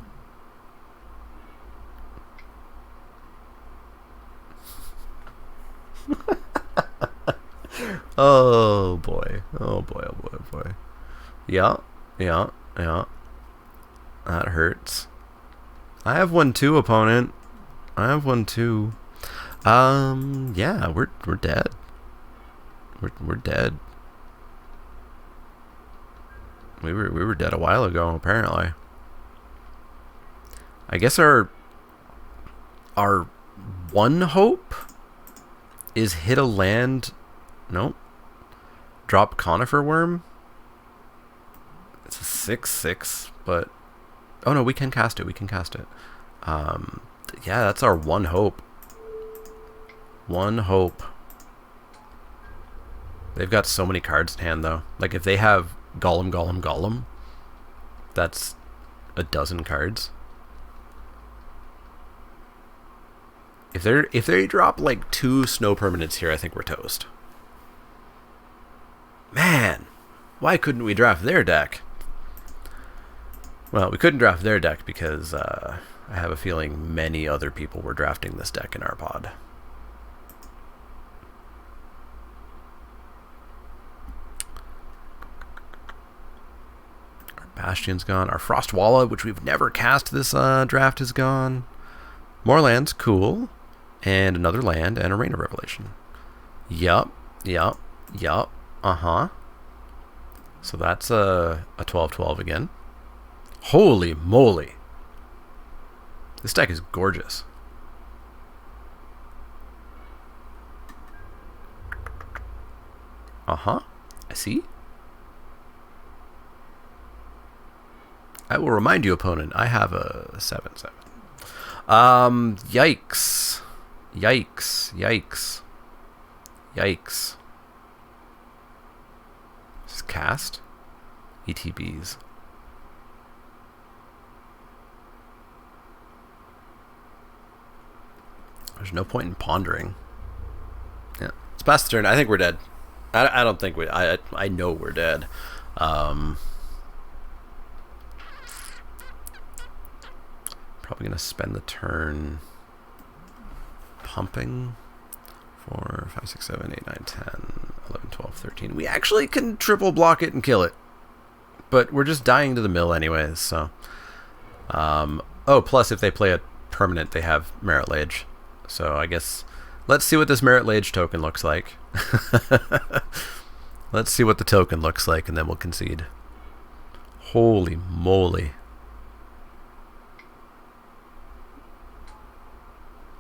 Oh boy. Oh boy, oh boy, oh boy. Yeah. Yeah. Yeah. That hurts. I have one too, opponent. I have one too. Yeah, we're dead. We're dead. We were dead a while ago, apparently. I guess our one hope is hit a land. Nope. Drop Conifer Worm. It's a 6/6, but oh no, we can cast it. We can cast it. Yeah, that's our one hope. One hope. They've got so many cards in hand, though. Like, if they have Golem, that's a dozen cards. If they drop like 2 snow permanents here, I think we're toast. Man, why couldn't we draft their deck? Well, we couldn't draft their deck because I have a feeling many other people were drafting this deck in our pod. Our Bastion's gone. Our Frostwalla, which we've never cast this draft, is gone. More lands, cool. And another land and a Rain of Revelation. Yup. Uh-huh. So that's a 12-12 again. Holy moly. This deck is gorgeous. I see. I will remind you, opponent, I have a 7/7. Yikes. Yikes. This is cast. ETBs. There's no point in pondering. Yeah, it's past the turn. I think we're dead. I don't think we. I know we're dead. Probably gonna spend the turn pumping. 4, 5, 6, 7, 8, 9, 10, 11, 12, 13. We actually can triple block it and kill it, but we're just dying to the mill anyways. So, oh, plus if they play a permanent, they have Merit Lage. So I guess let's see what this Merit Lage token looks like. Let's see what the token looks like, and then we'll concede. Holy moly.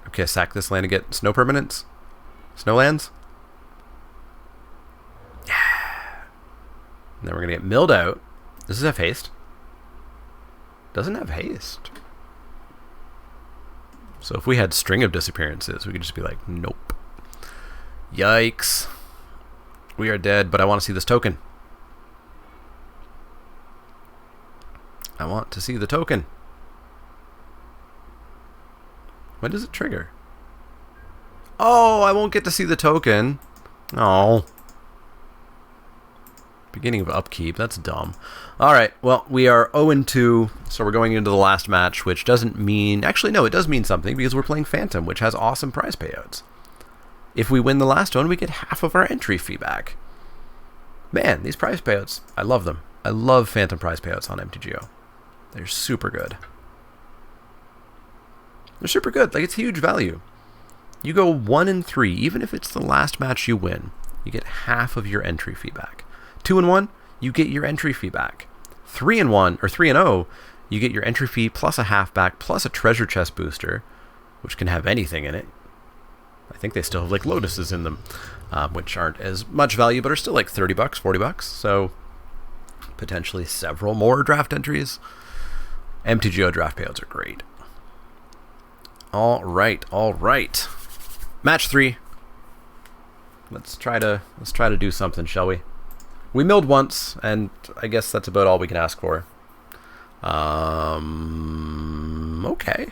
Okay, sack this land and get snow permanents. Snow lands. Yeah. And then we're going to get milled out. Does this have haste? Doesn't have haste. So if we had string of disappearances, we could just be like, nope. Yikes. We are dead, but I want to see this token. I want to see the token. When does it trigger? Oh, I won't get to see the token. Oh. Beginning of upkeep. That's dumb. Alright, well, we are 0-2, so we're going into the last match, which doesn't mean... Actually, no, it does mean something, because we're playing Phantom, which has awesome prize payouts. If we win the last one, we get half of our entry fee back. Man, these prize payouts, I love them. I love Phantom prize payouts on MTGO. They're super good. They're super good. Like, it's huge value. You go 1-3, even if it's the last match you win, you get half of your entry fee back. 2-1, you get your entry fee back. 3-1 or 3-0, you get your entry fee plus a half back plus a treasure chest booster, which can have anything in it. I think they still have like lotuses in them, which aren't as much value, but are still like $30, $40. So potentially several more draft entries. MTGO draft payouts are great. All right. Match 3. Let's try to do something, shall we? We milled once, and I guess that's about all we can ask for. Okay.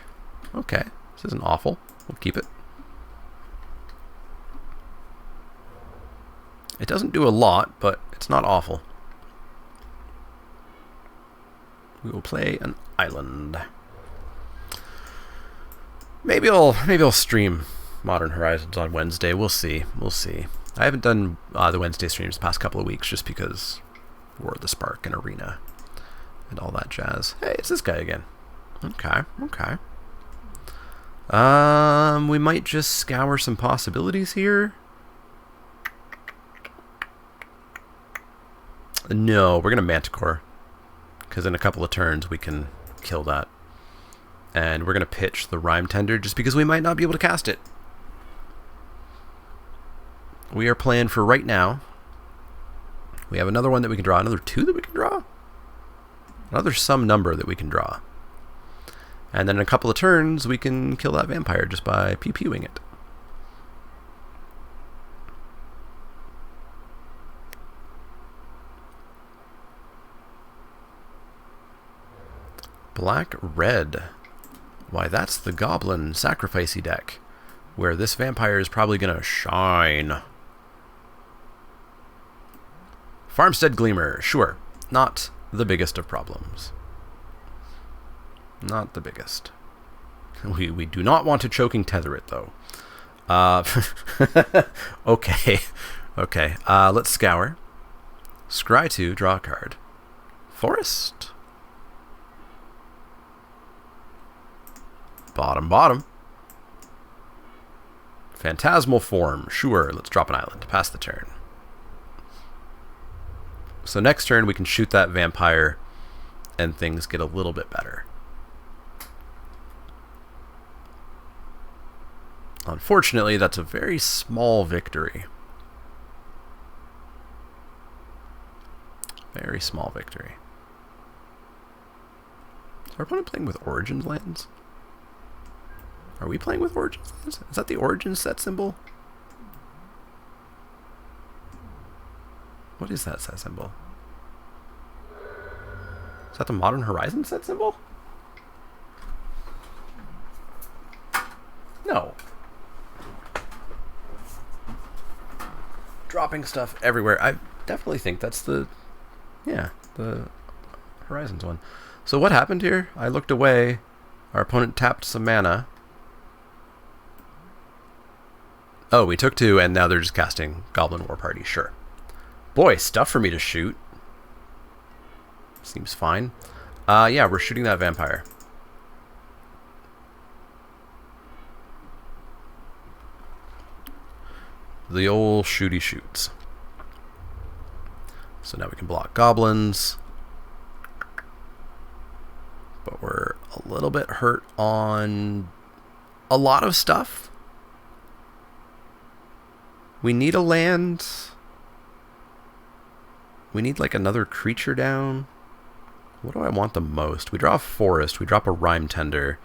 This isn't awful. We'll keep it. It doesn't do a lot, but it's not awful. We will play an island. Maybe I'll stream Modern Horizons on Wednesday. We'll see. I haven't done the Wednesday streams the past couple of weeks just because War of the Spark and Arena and all that jazz. Hey, it's this guy again. Okay. We might just scour some possibilities here. No, we're gonna Manticore, because in a couple of turns we can kill that. And we're gonna pitch the Rhyme Tender just because we might not be able to cast it. We are playing for right now. We have another one that we can draw, another 2 that we can draw, another some number that we can draw. And then in a couple of turns, we can kill that vampire just by PPing it. Black-red. Why, that's the Goblin Sacrificey deck, where this vampire is probably going to shine. Farmstead Gleamer, sure. Not the biggest of problems. Not the biggest. We do not want to Choking Tether it, though. Okay. Let's scour. Scry 2, draw a card. Forest. Bottom. Phantasmal Form, sure. Let's drop an island. Pass the turn. So next turn we can shoot that vampire and things get a little bit better. Unfortunately, that's a very small victory. Very small victory. Is our opponent playing with Origins lands? Are we playing with Origins lands? Is that the Origins set symbol? What is that set symbol? Is that the Modern Horizons set symbol? No. Dropping stuff everywhere. I definitely think that's the... Yeah, the Horizons one. So what happened here? I looked away. Our opponent tapped some mana. Oh, we took 2, and now they're just casting Goblin War Party. Sure. Boy, stuff for me to shoot. Seems fine. Yeah, we're shooting that vampire. The old shooty shoots. So now we can block goblins. But we're a little bit hurt on a lot of stuff. We need a land. We need like another creature down. What do I want the most? We draw a forest. We drop a Rime Tender.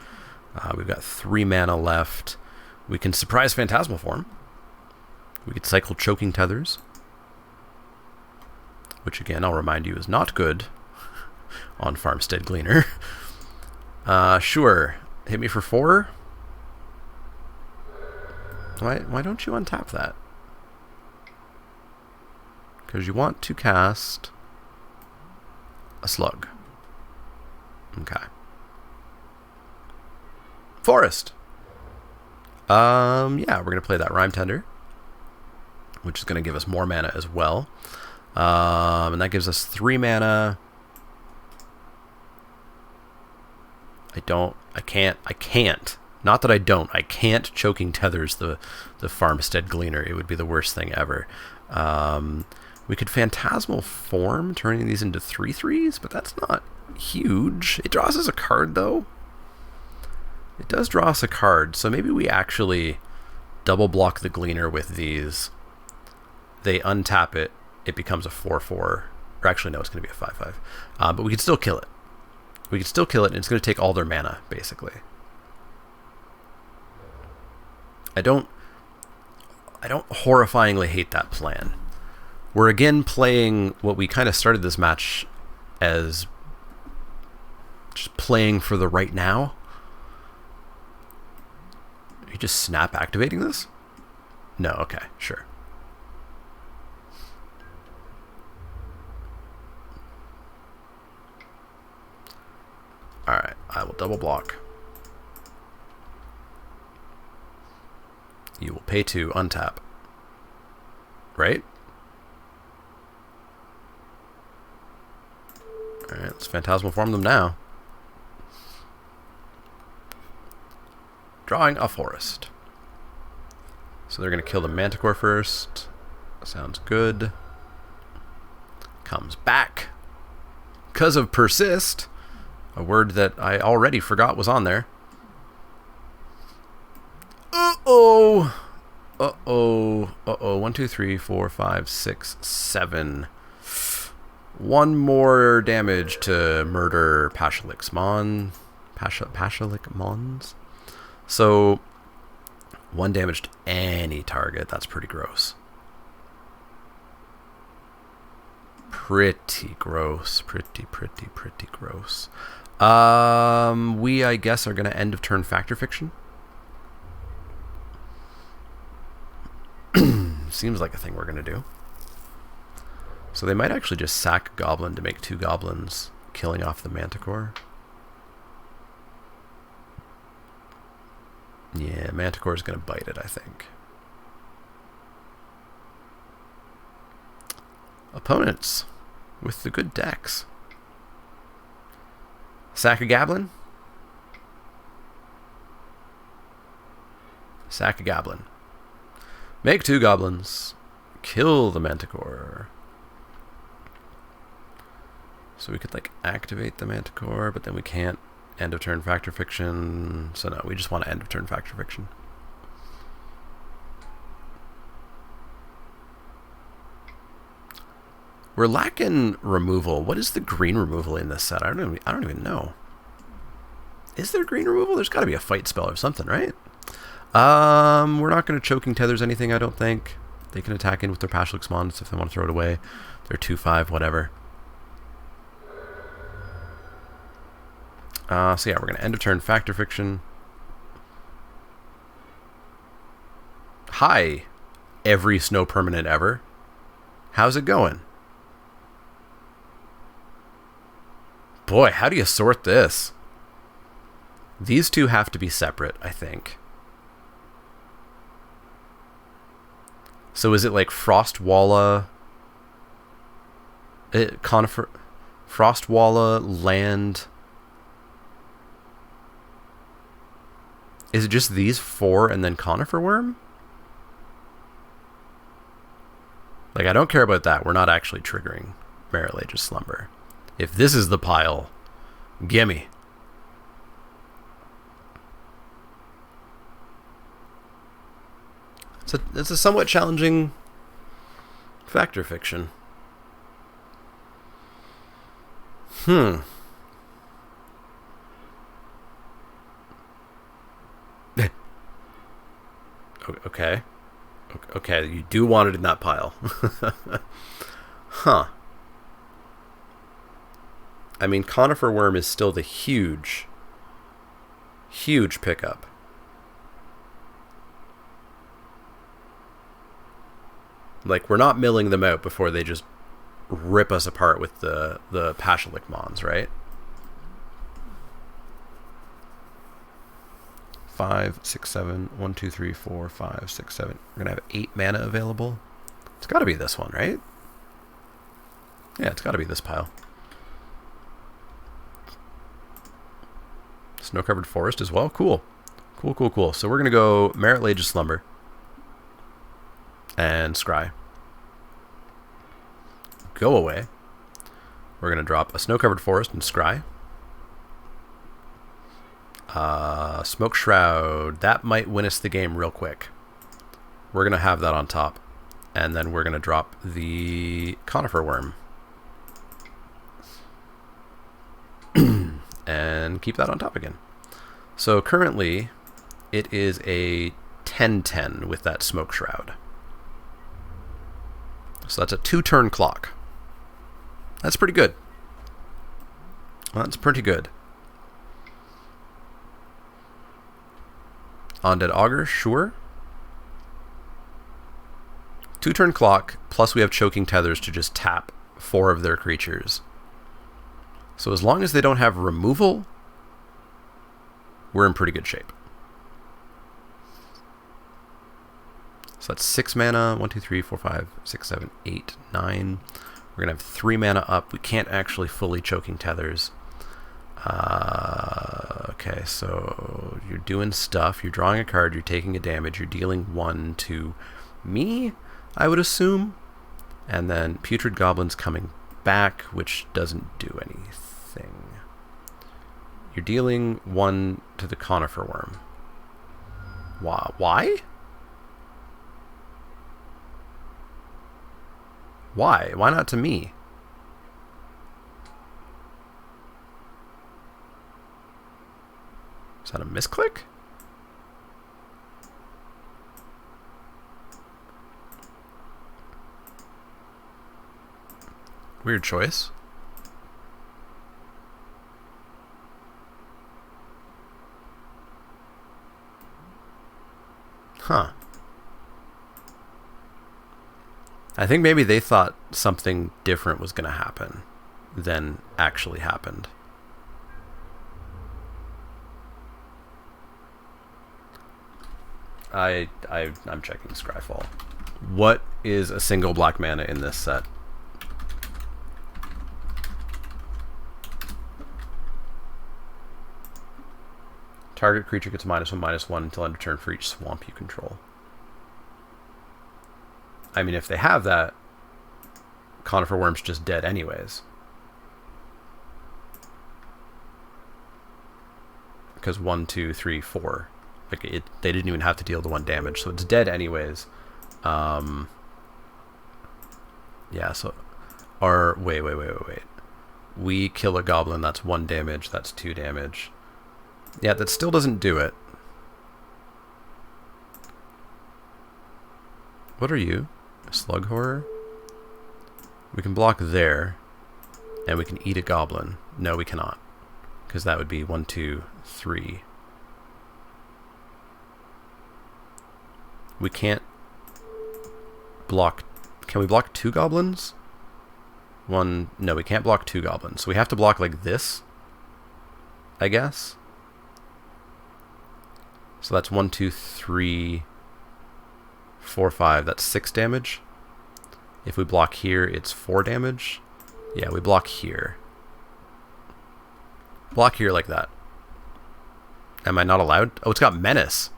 We've got 3 mana left. We can surprise Phantasmal Form. We could cycle Choking Tethers. Which again, I'll remind you, is not good on Farmstead Gleaner. Sure. Hit me for 4. Why don't you untap that? Because you want to cast a slug. Okay. Forest. Yeah, we're going to play that Rime Tender, which is going to give us more mana as well. And that gives us 3 mana. I can't. Not that I don't. I can't Choking Tethers the Farmstead Gleaner. It would be the worst thing ever. We could Phantasmal Form, turning these into 3/3s, but that's not huge. It draws us a card, though. It does draw us a card, so maybe we actually double block the Gleaner with these. They untap it. It becomes a 4/4. Or actually, no, it's going to be a 5/5. But we can still kill it. We can still kill it, and it's going to take all their mana, basically. I don't horrifyingly hate that plan. We're again playing what we kind of started this match as just playing for the right now. Are you just snap activating this? No, okay, sure. Alright, I will double block. You will pay 2, untap. Right? Alright, let's Phantasmal Form them now. Drawing a forest. So they're going to kill the Manticore first. Sounds good. Comes back. Because of persist. A word that I already forgot was on there. Uh-oh. Uh-oh. Uh-oh. 1, 2, 3, 4, 5, 6, 7. 1 more damage to murder Pashalik's Mon. Pashalik Mons. So, 1 damage to any target. That's pretty gross. Pretty gross. Pretty gross. We, I guess, are going to end of turn Factor Fiction. Seems like a thing we're going to do. So they might actually just sack Goblin to make 2 goblins, killing off the Manticore. Yeah, Manticore is going to bite it, I think. Opponents with the good decks. Sack a Goblin. Sack a Goblin. Make 2 goblins. Kill the Manticore. So we could like activate the Manticore, but then we can't end of turn Factor Fiction. So no, we just want to end of turn Factor Fiction. We're lacking removal. What is the green removal in this set? I don't even know. Is there green removal? There's got to be a fight spell or something, right? We're not going to Choking Tethers anything, I don't think. They can attack in with their Pashlix Mons if they want to throw it away. They're 2/5, whatever. So yeah, we're going to end of turn Factor Fiction. Hi, every snow permanent ever. How's it going? Boy, how do you sort this? These two have to be separate, I think. So is it like Frostwalla, Conifer, Frostwalla, Land? Is it just these four and then Conifer Worm? Like, I don't care about that. We're not actually triggering Merit Age's Slumber. If this is the pile, gimme. It's a somewhat challenging Factor Fiction. Okay. Okay, you do want it in that pile. Huh. I mean, Conifer Worm is still the huge pickup. Like, we're not milling them out before they just rip us apart with the Pashlix Mons, right? 5, 6, 7, 1, 2, 3, 4, 5, 6, 7. We're gonna have 8 mana available. It's got to be this one, right? Yeah, it's got to be this pile. Snow-covered forest as well. Cool. Cool. So we're gonna go Merit Age's Slumber and Scry. Go away. We're gonna drop a Snow-covered forest and Scry. Smoke Shroud. That might win us the game real quick. We're gonna have that on top, and then we're gonna drop the Conifer Worm and keep that on top again. So currently, it is a 10/10 with that Smoke Shroud. So that's a 2-turn clock. That's pretty good. That's pretty good. Undead Augur, sure. 2-turn clock, plus we have Choking Tethers to just tap 4 of their creatures. So as long as they don't have removal, we're in pretty good shape. So that's 6 mana. 1, 2, 3, 4, 5, 6, 7, 8, 9. We're going to have 3 mana up. We can't actually fully Choking Tethers. Okay, so you're doing stuff. You're drawing a card. You're taking a damage. You're dealing 1 to me, I would assume. And then Putrid Goblin's coming back, which doesn't do anything. You're dealing 1 to the Conifer Worm. Why? Why? Why not to me? Is that a misclick? Weird choice. Huh. I think maybe they thought something different was going to happen than actually happened. I'm checking Scryfall. What is a single black mana in this set? Target creature gets -1/-1 until end of turn for each swamp you control. I mean, if they have that, Conifer Worm's just dead anyways. because 1, 2, 3, 4. Like they didn't even have to deal the 1 damage, so it's dead anyways. Yeah. So, wait. We kill a goblin. That's 1 damage. That's 2 damage. Yeah, that still doesn't do it. What are you? A slug horror? We can block there, and we can eat a goblin. No, we cannot, because that would be 1, 2, 3. We can't block. Can we block 2 goblins? 1. No, we can't block 2 goblins. So we have to block like this, I guess. So that's 1, 2, 3, 4, 5. That's 6 damage. If we block here, it's 4 damage. Yeah, we block here. Block here like that. Am I not allowed? Oh, it's got menace.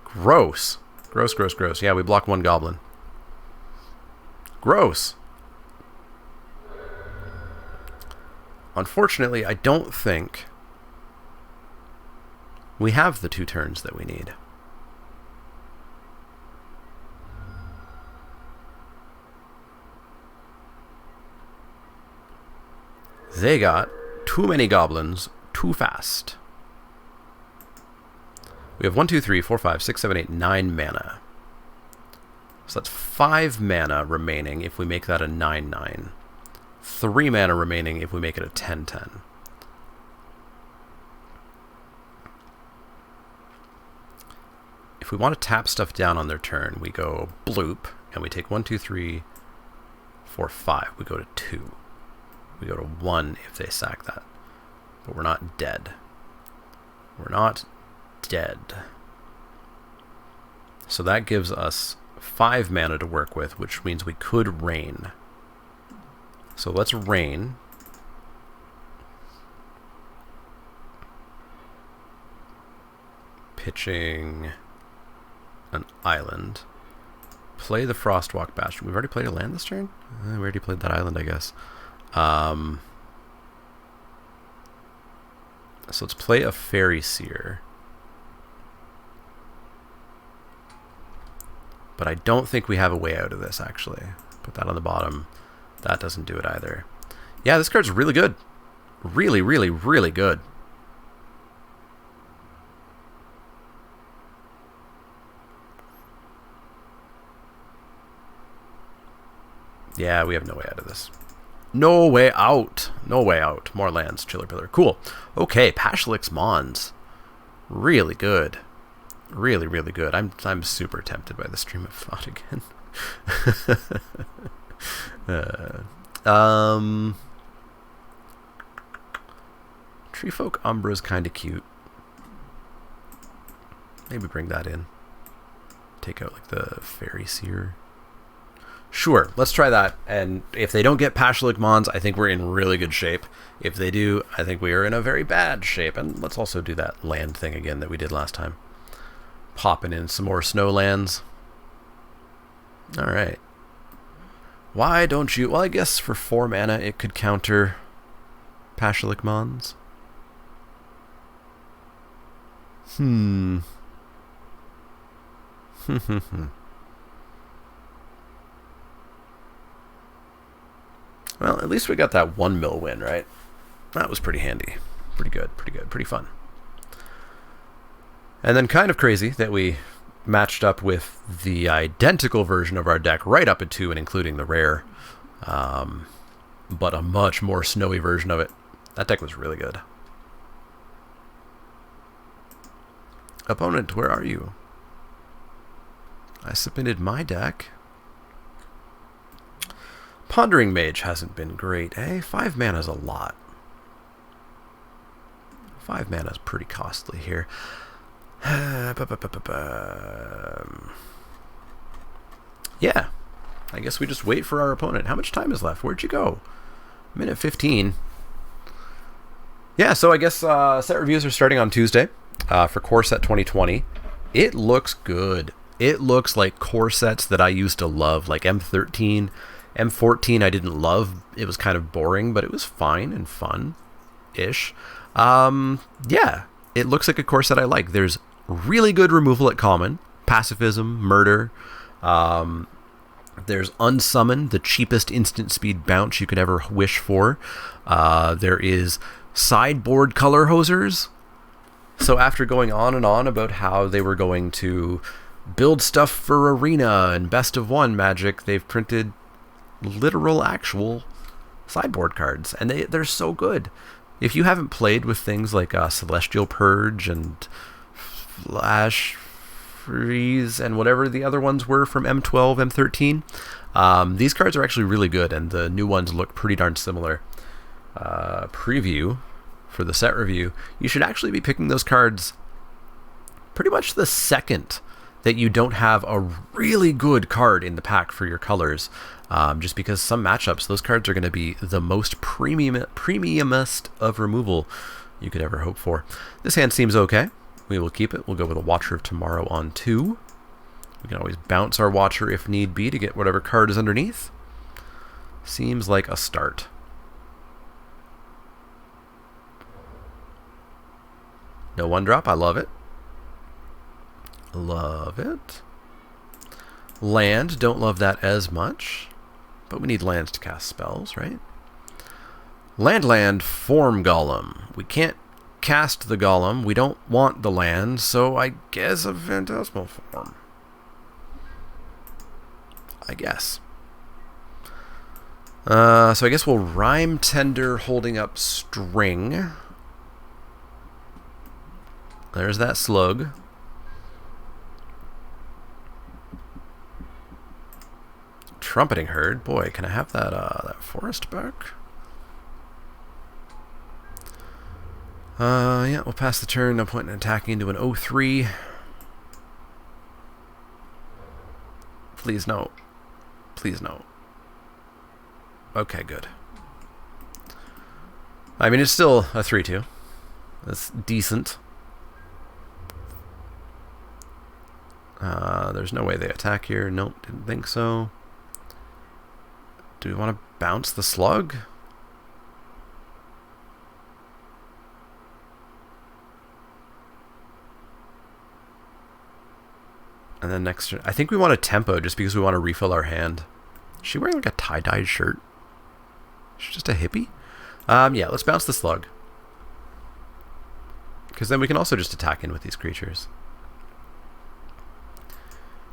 Gross. Gross. Yeah, we block 1 goblin. Gross. Unfortunately, I don't think we have the 2 turns that we need. They got too many goblins too fast. We have 1, 2, 3, 4, 5, 6, 7, 8, 9 mana. So that's 5 mana remaining if we make that a 9/9. 3 mana remaining if we make it a 10/10. If we want to tap stuff down on their turn, we go bloop, and we take 1, 2, 3, 4, 5. We go to 2. We go to 1 if they sack that. But we're not dead. We're not dead. So that gives us 5 mana to work with, which means we could rain. So let's rain. Pitching an island. Play the Frostwalk Bastion. We've already played a land this turn? We already played that island, I guess. So let's play a Fairy Seer. But I don't think we have a way out of this, actually. Put that on the bottom. That doesn't do it either. Yeah, this card's really good. Really, really, really good. Yeah, we have no way out of this. No way out. No way out. More lands. Chiller Pillar. Cool. Okay, Pashlix Mons. Really good. Really, really good. I'm super tempted by the Stream of Thought again. Treefolk Umbra's kind of cute. Maybe bring that in. Take out like the Fairy Seer. Sure, let's try that. And if they don't get Pashlix Mons, I think we're in really good shape. If they do, I think we are in a very bad shape. And let's also do that land thing again that we did last time. Popping in some more snow lands. Alright. Why don't you... Well, I guess for 4 mana it could counter Pashlix Mons. Well, at least we got that 1 mil win, right? That was pretty handy. Pretty good, pretty fun. And then kind of crazy that we matched up with the identical version of our deck right up into and including the rare, but a much more snowy version of it. That deck was really good. Opponent, where are you? I submitted my deck. Pondering Mage hasn't been great, eh? 5 mana is a lot. 5 mana is pretty costly here. Yeah, I guess we just wait for our opponent. How much time is left? Where'd you go? Minute 15. Yeah, so I guess set reviews are starting on Tuesday for Core Set 2020. It looks good. It looks like core sets that I used to love, like M13. M14 I didn't love. It was kind of boring, but it was fine and fun-ish. Yeah. it looks like a core set I like. There's really good removal at common, pacifism, murder. There's Unsummon, the cheapest instant speed bounce you could ever wish for. There is sideboard color hosers. So after going on and on about how they were going to build stuff for Arena and Best of One Magic, they've printed literal, actual sideboard cards, and they're so good. If you haven't played with things like Celestial Purge and Flash Freeze and whatever the other ones were from M12, M13, these cards are actually really good, and the new ones look pretty darn similar. Preview for the set review, you should actually be picking those cards pretty much the second that you don't have a really good card in the pack for your colors, just because some matchups, those cards are going to be the most premiumest of removal you could ever hope for. This hand seems okay. We will keep it. We'll go with a Watcher of Tomorrow on 2. We can always bounce our Watcher if need be to get whatever card is underneath. Seems like a start. No 1-drop. I love it. Love it. Land. Don't love that as much. But we need lands to cast spells, right? Land, Form Golem. We can't cast the Golem. We don't want the land, so I guess a Phantasmal Form. I guess. So I guess we'll Rhyme Tender holding up String. There's that slug. Trumpeting Herd. Boy, can I have that that forest back? Yeah, we'll pass the turn. No point in attacking into an 0-3. Please no. Please no. Okay, good. I mean, it's still a 3-2. That's decent. There's no way they attack here. Nope, didn't think so. Do we want to bounce the slug? And then next turn, I think we want a tempo just because we want to refill our hand. Is she wearing like a tie-dyed shirt? She's just a hippie? Yeah, let's bounce the slug. Because then we can also just attack in with these creatures.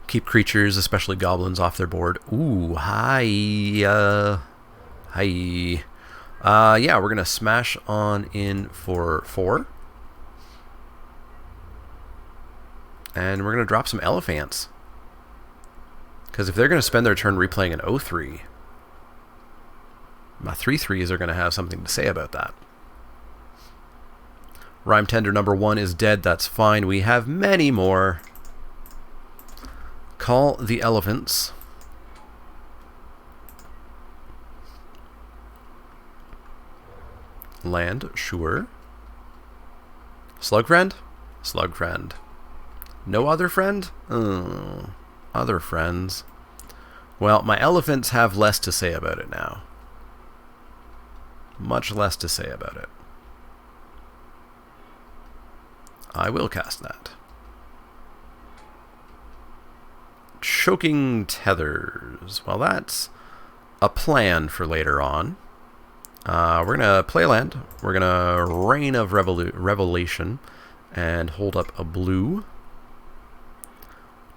Keep creatures, especially goblins, off their board. Ooh, hi. Yeah, we're going to smash on in for 4. And we're going to drop some elephants. Because if they're going to spend their turn replaying an 0-3, my 3-3s are going to have something to say about that. Rhyme Tender number 1 is dead. That's fine. We have many more. Call the elephants. Land, sure. Slug friend? Slug friend. No other friend? Oh, other friends. Well, my elephants have less to say about it now. Much less to say about it. I will cast that. Choking Tethers. Well, that's a plan for later on. We're going to play land. We're going to Reign of Revelation and hold up a blue.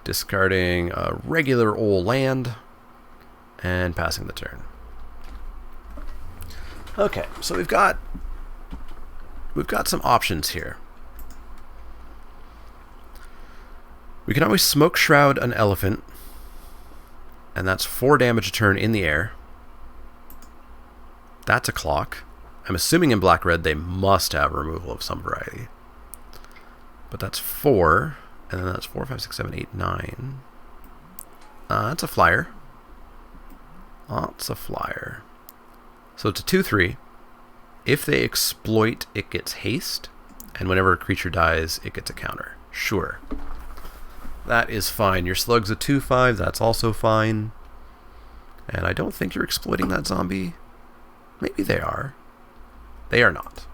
Discarding a regular old land and passing the turn. Okay, so we've got some options here. We can always Smoke Shroud an elephant, and that's 4 damage a turn in the air. That's a clock. I'm assuming in black-red they must have removal of some variety. But that's 4, and then that's 4, 5, 6, 7, 8, 9. That's a flyer. That's a flyer. So it's a 2-3. If they exploit, it gets haste, and whenever a creature dies, it gets a counter. Sure. That is fine. Your slug's a 2-5. That's also fine. And I don't think you're exploiting that zombie. Maybe they are. They are not.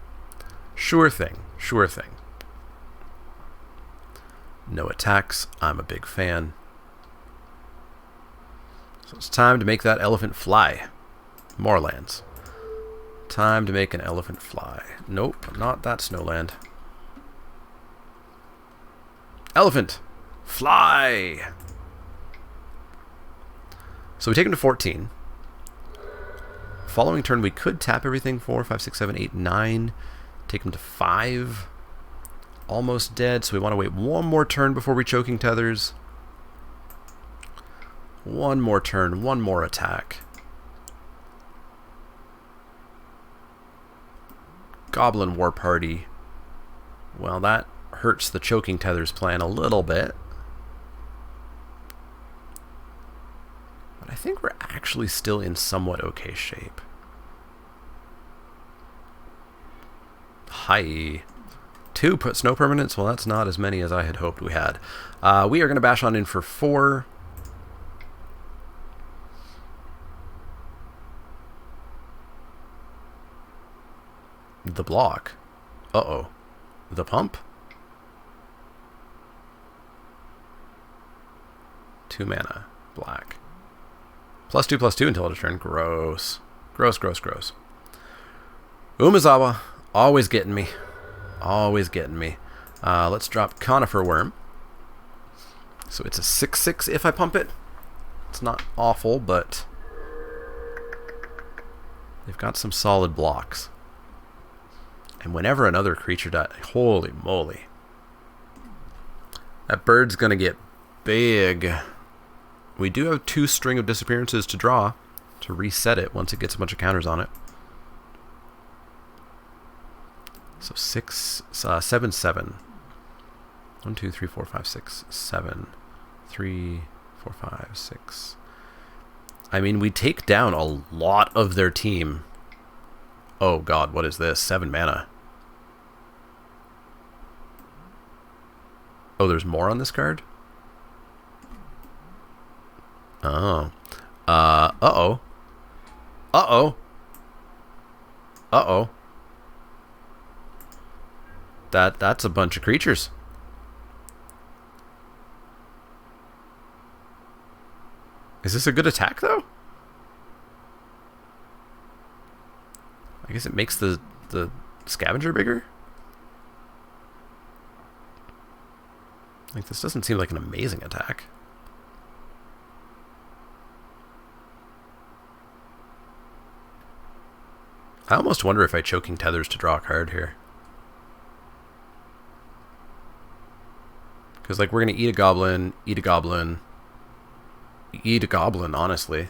Sure thing. Sure thing. No attacks. I'm a big fan. So it's time to make that elephant fly. More lands. Time to make an elephant fly. Nope, not that snowland. Elephant! Fly! So we take him to 14. Following turn, we could tap everything 4, 5, 6, 7, 8, 9. Take him to 5. Almost dead, so we want to wait one more turn before we choking tethers. One more turn, one more attack. Goblin War Party. Well, that hurts the choking tethers plan a little bit. But I think we're actually still in somewhat okay shape. Hi. 2 snow permanents? Well, that's not as many as I had hoped we had. We are going to bash on in for 4. The block. Uh-oh. The pump? 2 mana. Black. +2/+2 until end of turn. Gross. Gross, gross, gross. Umezawa. Always getting me. Always getting me. Let's drop Conifer Worm. So it's a 6/6 if I pump it. It's not awful, but they've got some solid blocks. And whenever another creature dies, holy moly. That bird's going to get big. We do have 2 String of Disappearances to draw to reset it once it gets a bunch of counters on it. So 7, 7. 1, 2, 3, 4, 5, 6, 7. 3, 4, 5, 6. I mean, we take down a lot of their team. Oh god, what is this? 7 mana. Oh, there's more on this card? Oh. Uh-oh. Uh-oh. Uh-oh. That's a bunch of creatures. Is this a good attack, though? I guess it makes the scavenger bigger? Like, this doesn't seem like an amazing attack. I almost wonder if I choking tethers to draw a card here. Because, like, we're going to eat a goblin, eat a goblin, eat a goblin, honestly.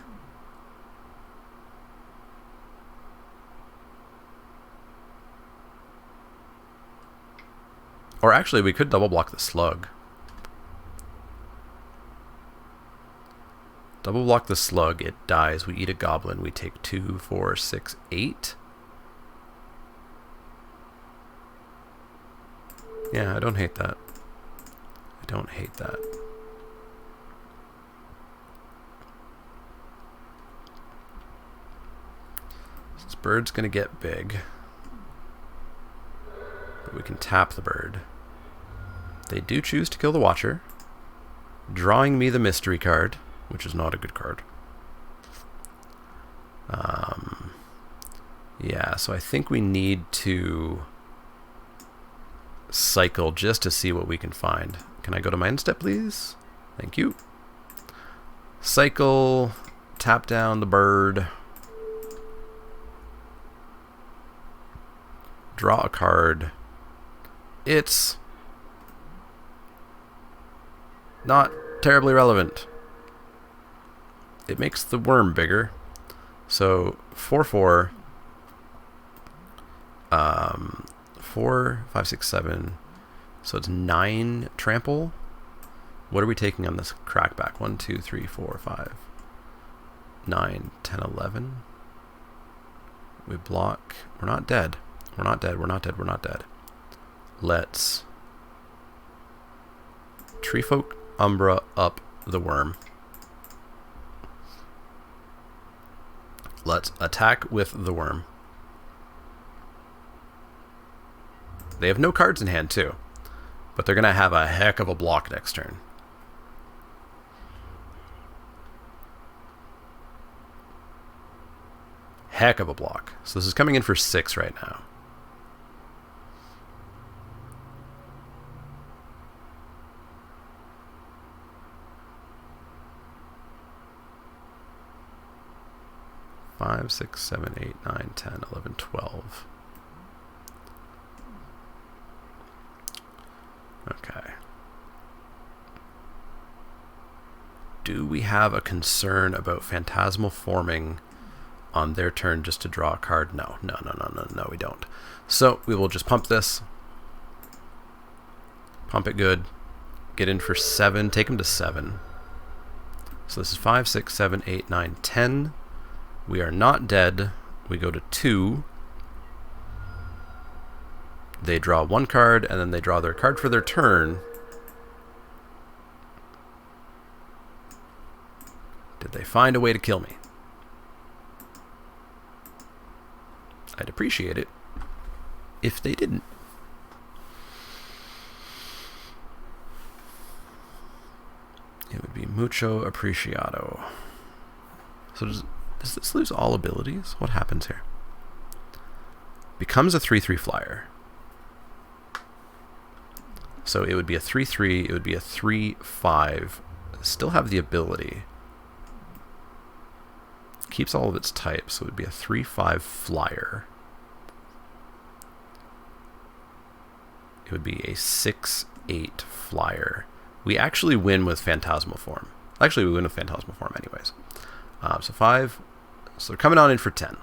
Or actually, we could double block the slug. Double block the slug, it dies. We eat a goblin, we take 2, 4, 6, 8. Yeah, I don't hate that. I don't hate that. This bird's gonna get big. But we can tap the bird. They do choose to kill the Watcher, drawing me the mystery card, which is not a good card. Yeah, so I think we need to cycle just to see what we can find. Can I go to my end step, please? Thank you. Cycle, tap down the bird, draw a card. It's not terribly relevant. It makes the worm bigger. So 4/4, 4, 5, 6, 7. So it's 9 trample. What are we taking on this crackback? 1, 2, 3, 4, 5, 9, 10, 11. We block. We're not dead. We're not dead. We're not dead. We're not dead. Let's Treefolk Umbra up the worm. Let's attack with the worm. They have no cards in hand too, But they're going to have a heck of a block next turn. Heck of a block. So this is coming in for 6 right now. Five, 6, 7, 8, 9, 10, 11, 12. Okay. Do we have a concern about Phantasmal forming on their turn just to draw a card? No, we don't. So we will just pump this. Pump it good. Get in for 7. Take him to 7. So this is 5, 6, 7, 8, 9, 10. We are not dead. We go to 2. They draw 1 card, and then they draw their card for their turn. Did they find a way to kill me? I'd appreciate it if they didn't. It would be mucho apreciado. So does this lose all abilities? What happens here? Becomes a 3/3 flyer. So it would be a 3/3, it would be a 3/5. Still have the ability. Keeps all of its types, so it would be a 3/5 flyer. It would be a 6/8 flyer. We actually win with Phantasmal form. Actually, we win with Phantasmal form anyways. So 5. So they're coming on in for 10.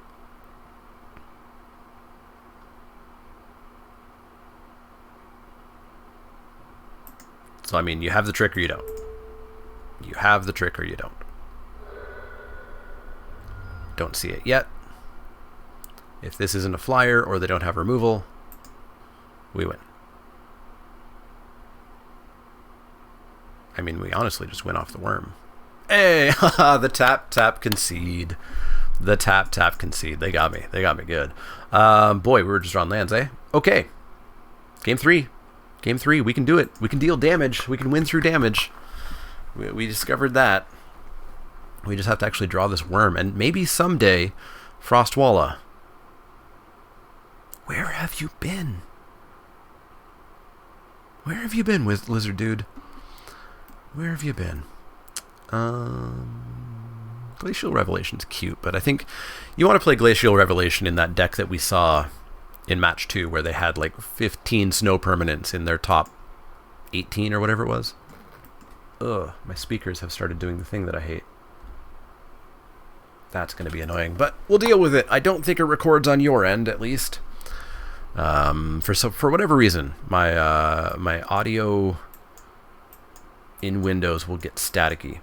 So, I mean, you have the trick or you don't. You have the trick or you don't. Don't see it yet. If this isn't a flyer or they don't have removal, we win. I mean, we honestly just went off the worm. Hey, the tap concede. The tap concede. They got me. They got me good. Boy, we were just drawing lands, eh? Okay. Game 3. Game 3. We can do it. We can deal damage. We can win through damage. We discovered that. We just have to actually draw this worm. And maybe someday, Frostwalla. Where have you been? Where have you been, with Lizard Dude? Where have you been? Glacial Revelation's cute, but I think you want to play Glacial Revelation in that deck that we saw in match 2, where they had like 15 snow permanents in their top 18 or whatever it was. Ugh, my speakers have started doing the thing that I hate. That's going to be annoying, but we'll deal with it. I don't think it records on your end, at least. For whatever reason, my audio in Windows will get staticky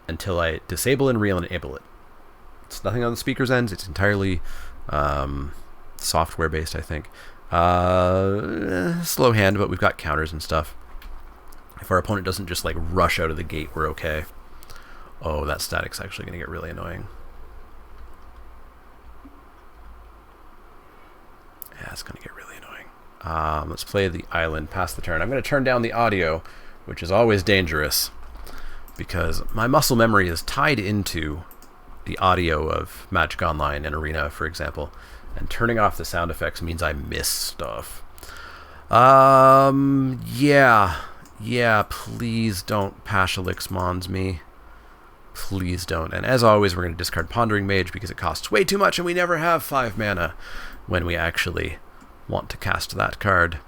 until I disable and re-enable it. It's nothing on the speaker's ends. It's entirely software based, I think. Slow hand, but we've got counters and stuff. If our opponent doesn't just like rush out of the gate, we're okay. Oh, that static's actually going to get really annoying. Yeah, it's going to get really annoying. Let's play the island, pass the turn. I'm going to turn down the audio, which is always dangerous, because my muscle memory is tied into the audio of Magic Online and Arena, for example, and turning off the sound effects means I miss stuff. Yeah, please don't Pashalix Mons me. Please don't. And as always, we're going to discard Pondering Mage because it costs way too much and we never have 5 mana when we actually want to cast that card.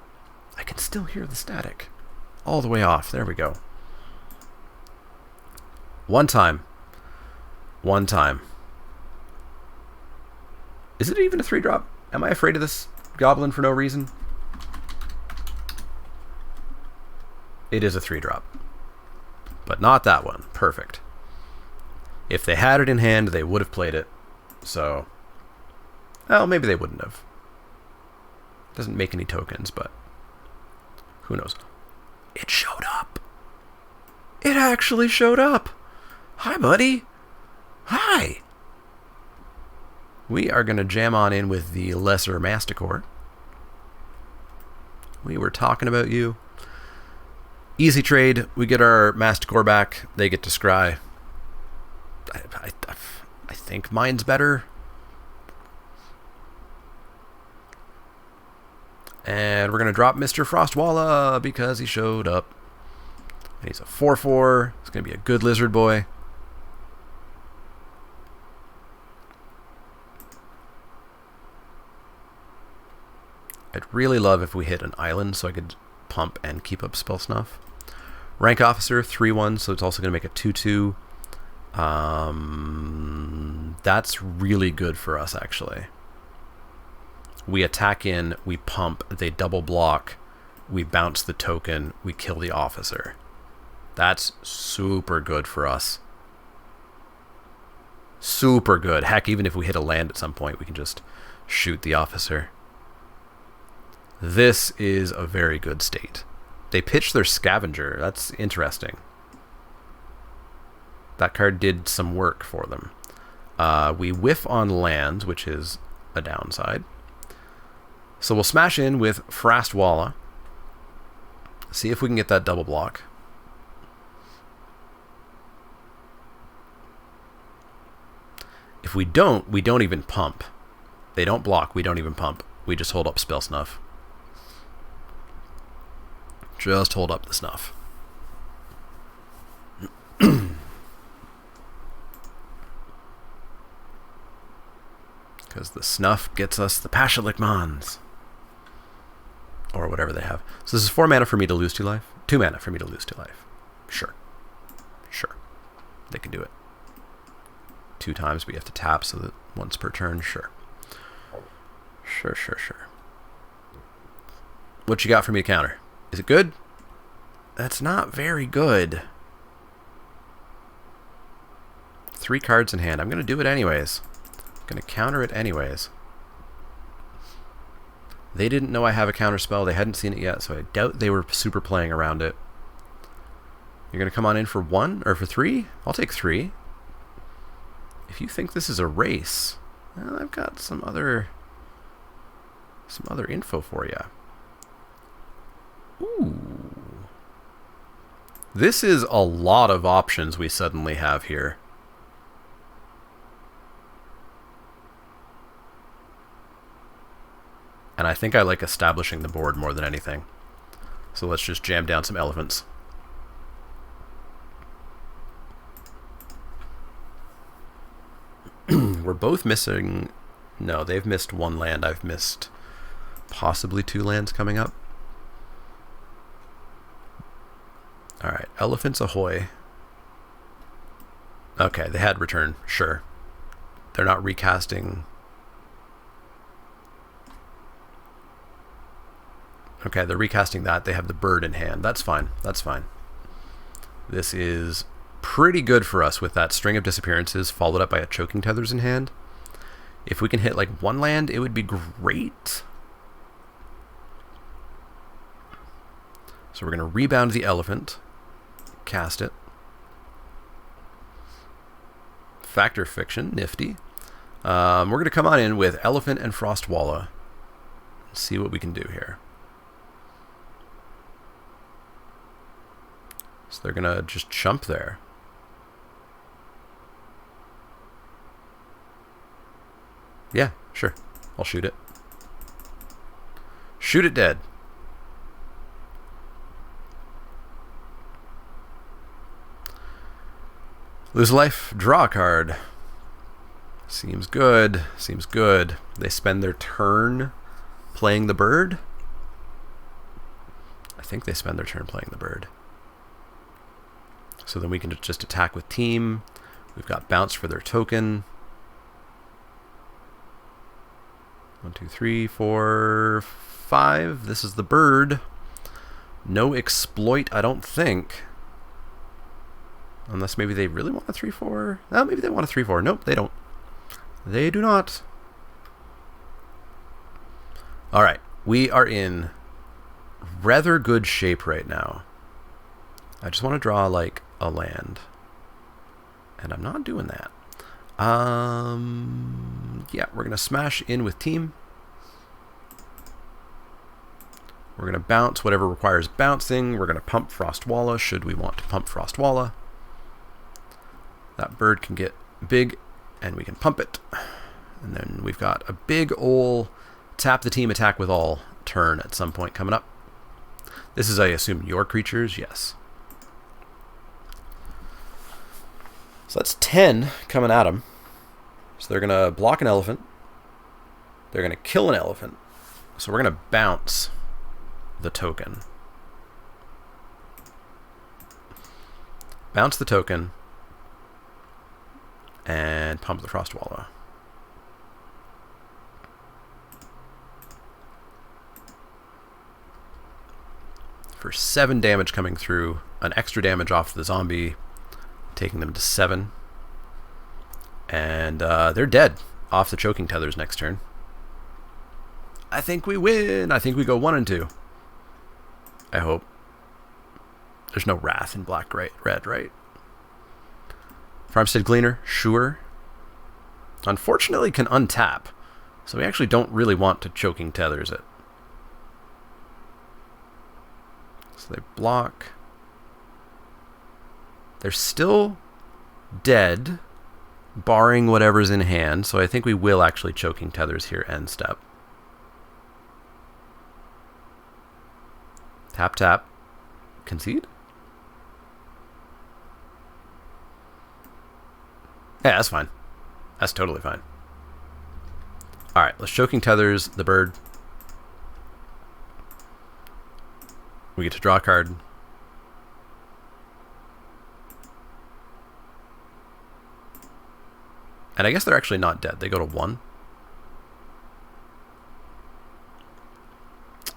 I can still hear the static all the way off. There we go. One time. Is it even a 3-drop? Am I afraid of this goblin for no reason? It is a 3-drop. But not that one. Perfect. If they had it in hand, they would have played it. So, well, maybe they wouldn't have. Doesn't make any tokens, but who knows? It showed up. It actually showed up. Hi, buddy. Hi. We are going to jam on in with the Lesser Masticore. We were talking about you. Easy trade. We get our Masticore back. They get to scry. I think mine's better. And we're going to drop Mr. Frostwalla because he showed up. And he's a 4/4. It's going to be a good lizard boy. I'd really love if we hit an island so I could pump and keep up spell snuff. Rank officer, 3/1, so it's also going to make a 2/2. That's really good for us, actually. We attack in, we pump, they double block, we bounce the token, we kill the officer. That's super good for us. Super good. Heck, even if we hit a land at some point, we can just shoot the officer. This is a very good state. They pitched their scavenger. That's interesting. That card did some work for them. We whiff on land, which is a downside. So we'll smash in with Frostwalla. See if we can get that double block. If we don't even pump. They don't block, we don't even pump. We just hold up spell snuff. Just hold up the snuff. Because the snuff gets us the Pashilik Mons. Or whatever they have. So this is 4 mana for me to lose 2 life. 2 mana for me to lose 2 life. Sure. Sure. They can do it. 2 times, but you have to tap so that once per turn. Sure. Sure. What you got for me to counter? Is it good? That's not very good. 3 cards in hand. I'm going to do it anyways. I'm going to counter it anyways. They didn't know I have a counter spell. They hadn't seen it yet, so I doubt they were super playing around it. You're going to come on in for 1 or for 3? I'll take 3. If you think this is a race, well, I've got some other info for you. Ooh. This is a lot of options we suddenly have here. And I think I like establishing the board more than anything. So let's just jam down some elephants. We're both missing... No, they've missed 1 land. I've missed possibly 2 lands coming up. Alright, elephants ahoy. Okay, they had return, sure. They're not recasting... Okay, they're recasting that. They have the bird in hand. That's fine. That's fine. This is pretty good for us with that string of disappearances followed up by a choking tethers in hand. If we can hit like 1 land, it would be great. So we're going to rebound the elephant. Cast it. Factor Fiction, nifty. We're going to come on in with Elephant and Frostwalla. See what we can do here. So they're going to just chump there. Yeah, sure. I'll shoot it. Shoot it dead. Lose life, draw a card. Seems good. Seems good. They spend their turn playing the bird. I think they spend their turn playing the bird. So then we can just attack with team. We've got bounce for their token. 1, 2, 3, 4, 5. This is the bird. No exploit, I don't think. Unless maybe they really want a 3/4. Oh, maybe they want a 3/4. Nope, they don't. They do not. All right, we are in rather good shape right now. I just want to draw like a land, and I'm not doing that. Yeah, we're gonna smash in with team. We're going to bounce whatever requires bouncing. We're going to pump Frostwalla should we want to pump Frostwalla. That bird can get big and we can pump it. And then we've got a big ol' tap the team attack with all turn at some point coming up. This is, I assume, your creatures? Yes. So that's 10 coming at them. So they're going to block an elephant. They're going to kill an elephant. So we're going to bounce the token. Bounce the token. And pump the Frostwalla. For 7 damage coming through. An extra damage off the zombie. Taking them to 7. And they're dead off the choking tethers next turn. I think we win. I think we go 1 and 2. I hope. There's no wrath in black, red, right? Farmstead Gleaner, sure. Unfortunately, can untap. So we actually don't really want to choking tethers it. So they block. They're still dead, barring whatever's in hand. So I think we will actually choking tethers here end step. Tap, tap. Concede? Yeah, that's fine. That's totally fine. Alright, let's choking tethers the bird. We get to draw a card. And I guess they're actually not dead. They go to 1.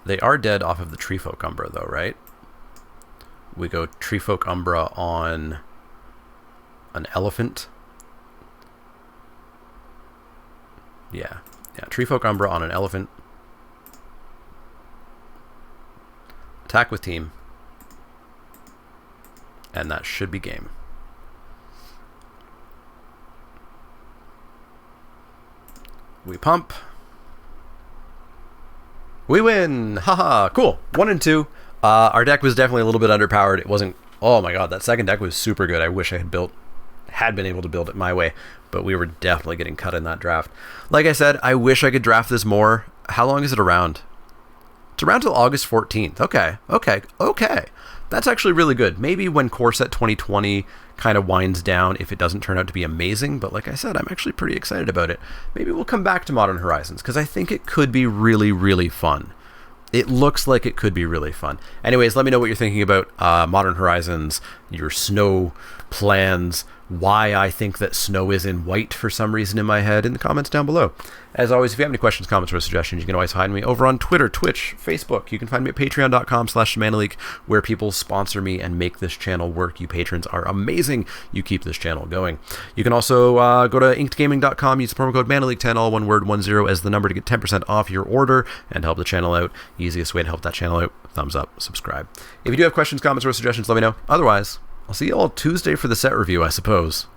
They are dead off of the Treefolk Umbra, though, right? We go Treefolk Umbra on an elephant. Yeah. Treefolk Umbra on an elephant. Attack with team. And that should be game. We pump. We win! Haha, cool. 1 and 2. Our deck was definitely a little bit underpowered. It wasn't... Oh my god, that second deck was super good. I wish I had been able to build it my way, but we were definitely getting cut in that draft. Like I said, I wish I could draft this more. How long is it around? It's around till August 14th. Okay. That's actually really good. Maybe when Core Set 2020 kind of winds down, if it doesn't turn out to be amazing, but like I said, I'm actually pretty excited about it. Maybe we'll come back to Modern Horizons, because I think it could be really, really fun. It looks like it could be really fun. Anyways, let me know what you're thinking about Modern Horizons, your snow plans, why I think that snow is in white for some reason in my head in the comments down below. As always, if you have any questions, comments, or suggestions, you can always find me over on Twitter, Twitch, Facebook. You can find me at patreon.com/ShamanAleek, where people sponsor me and make this channel work. You patrons are amazing. You keep this channel going. You can also go to inkedgaming.com, use the promo code MANALEEK10, all one word, 10 as the number to get 10% off your order and help the channel out. Easiest way to help that channel out, thumbs up, subscribe. If you do have questions, comments, or suggestions, let me know. Otherwise, I'll see you all Tuesday for the set review, I suppose.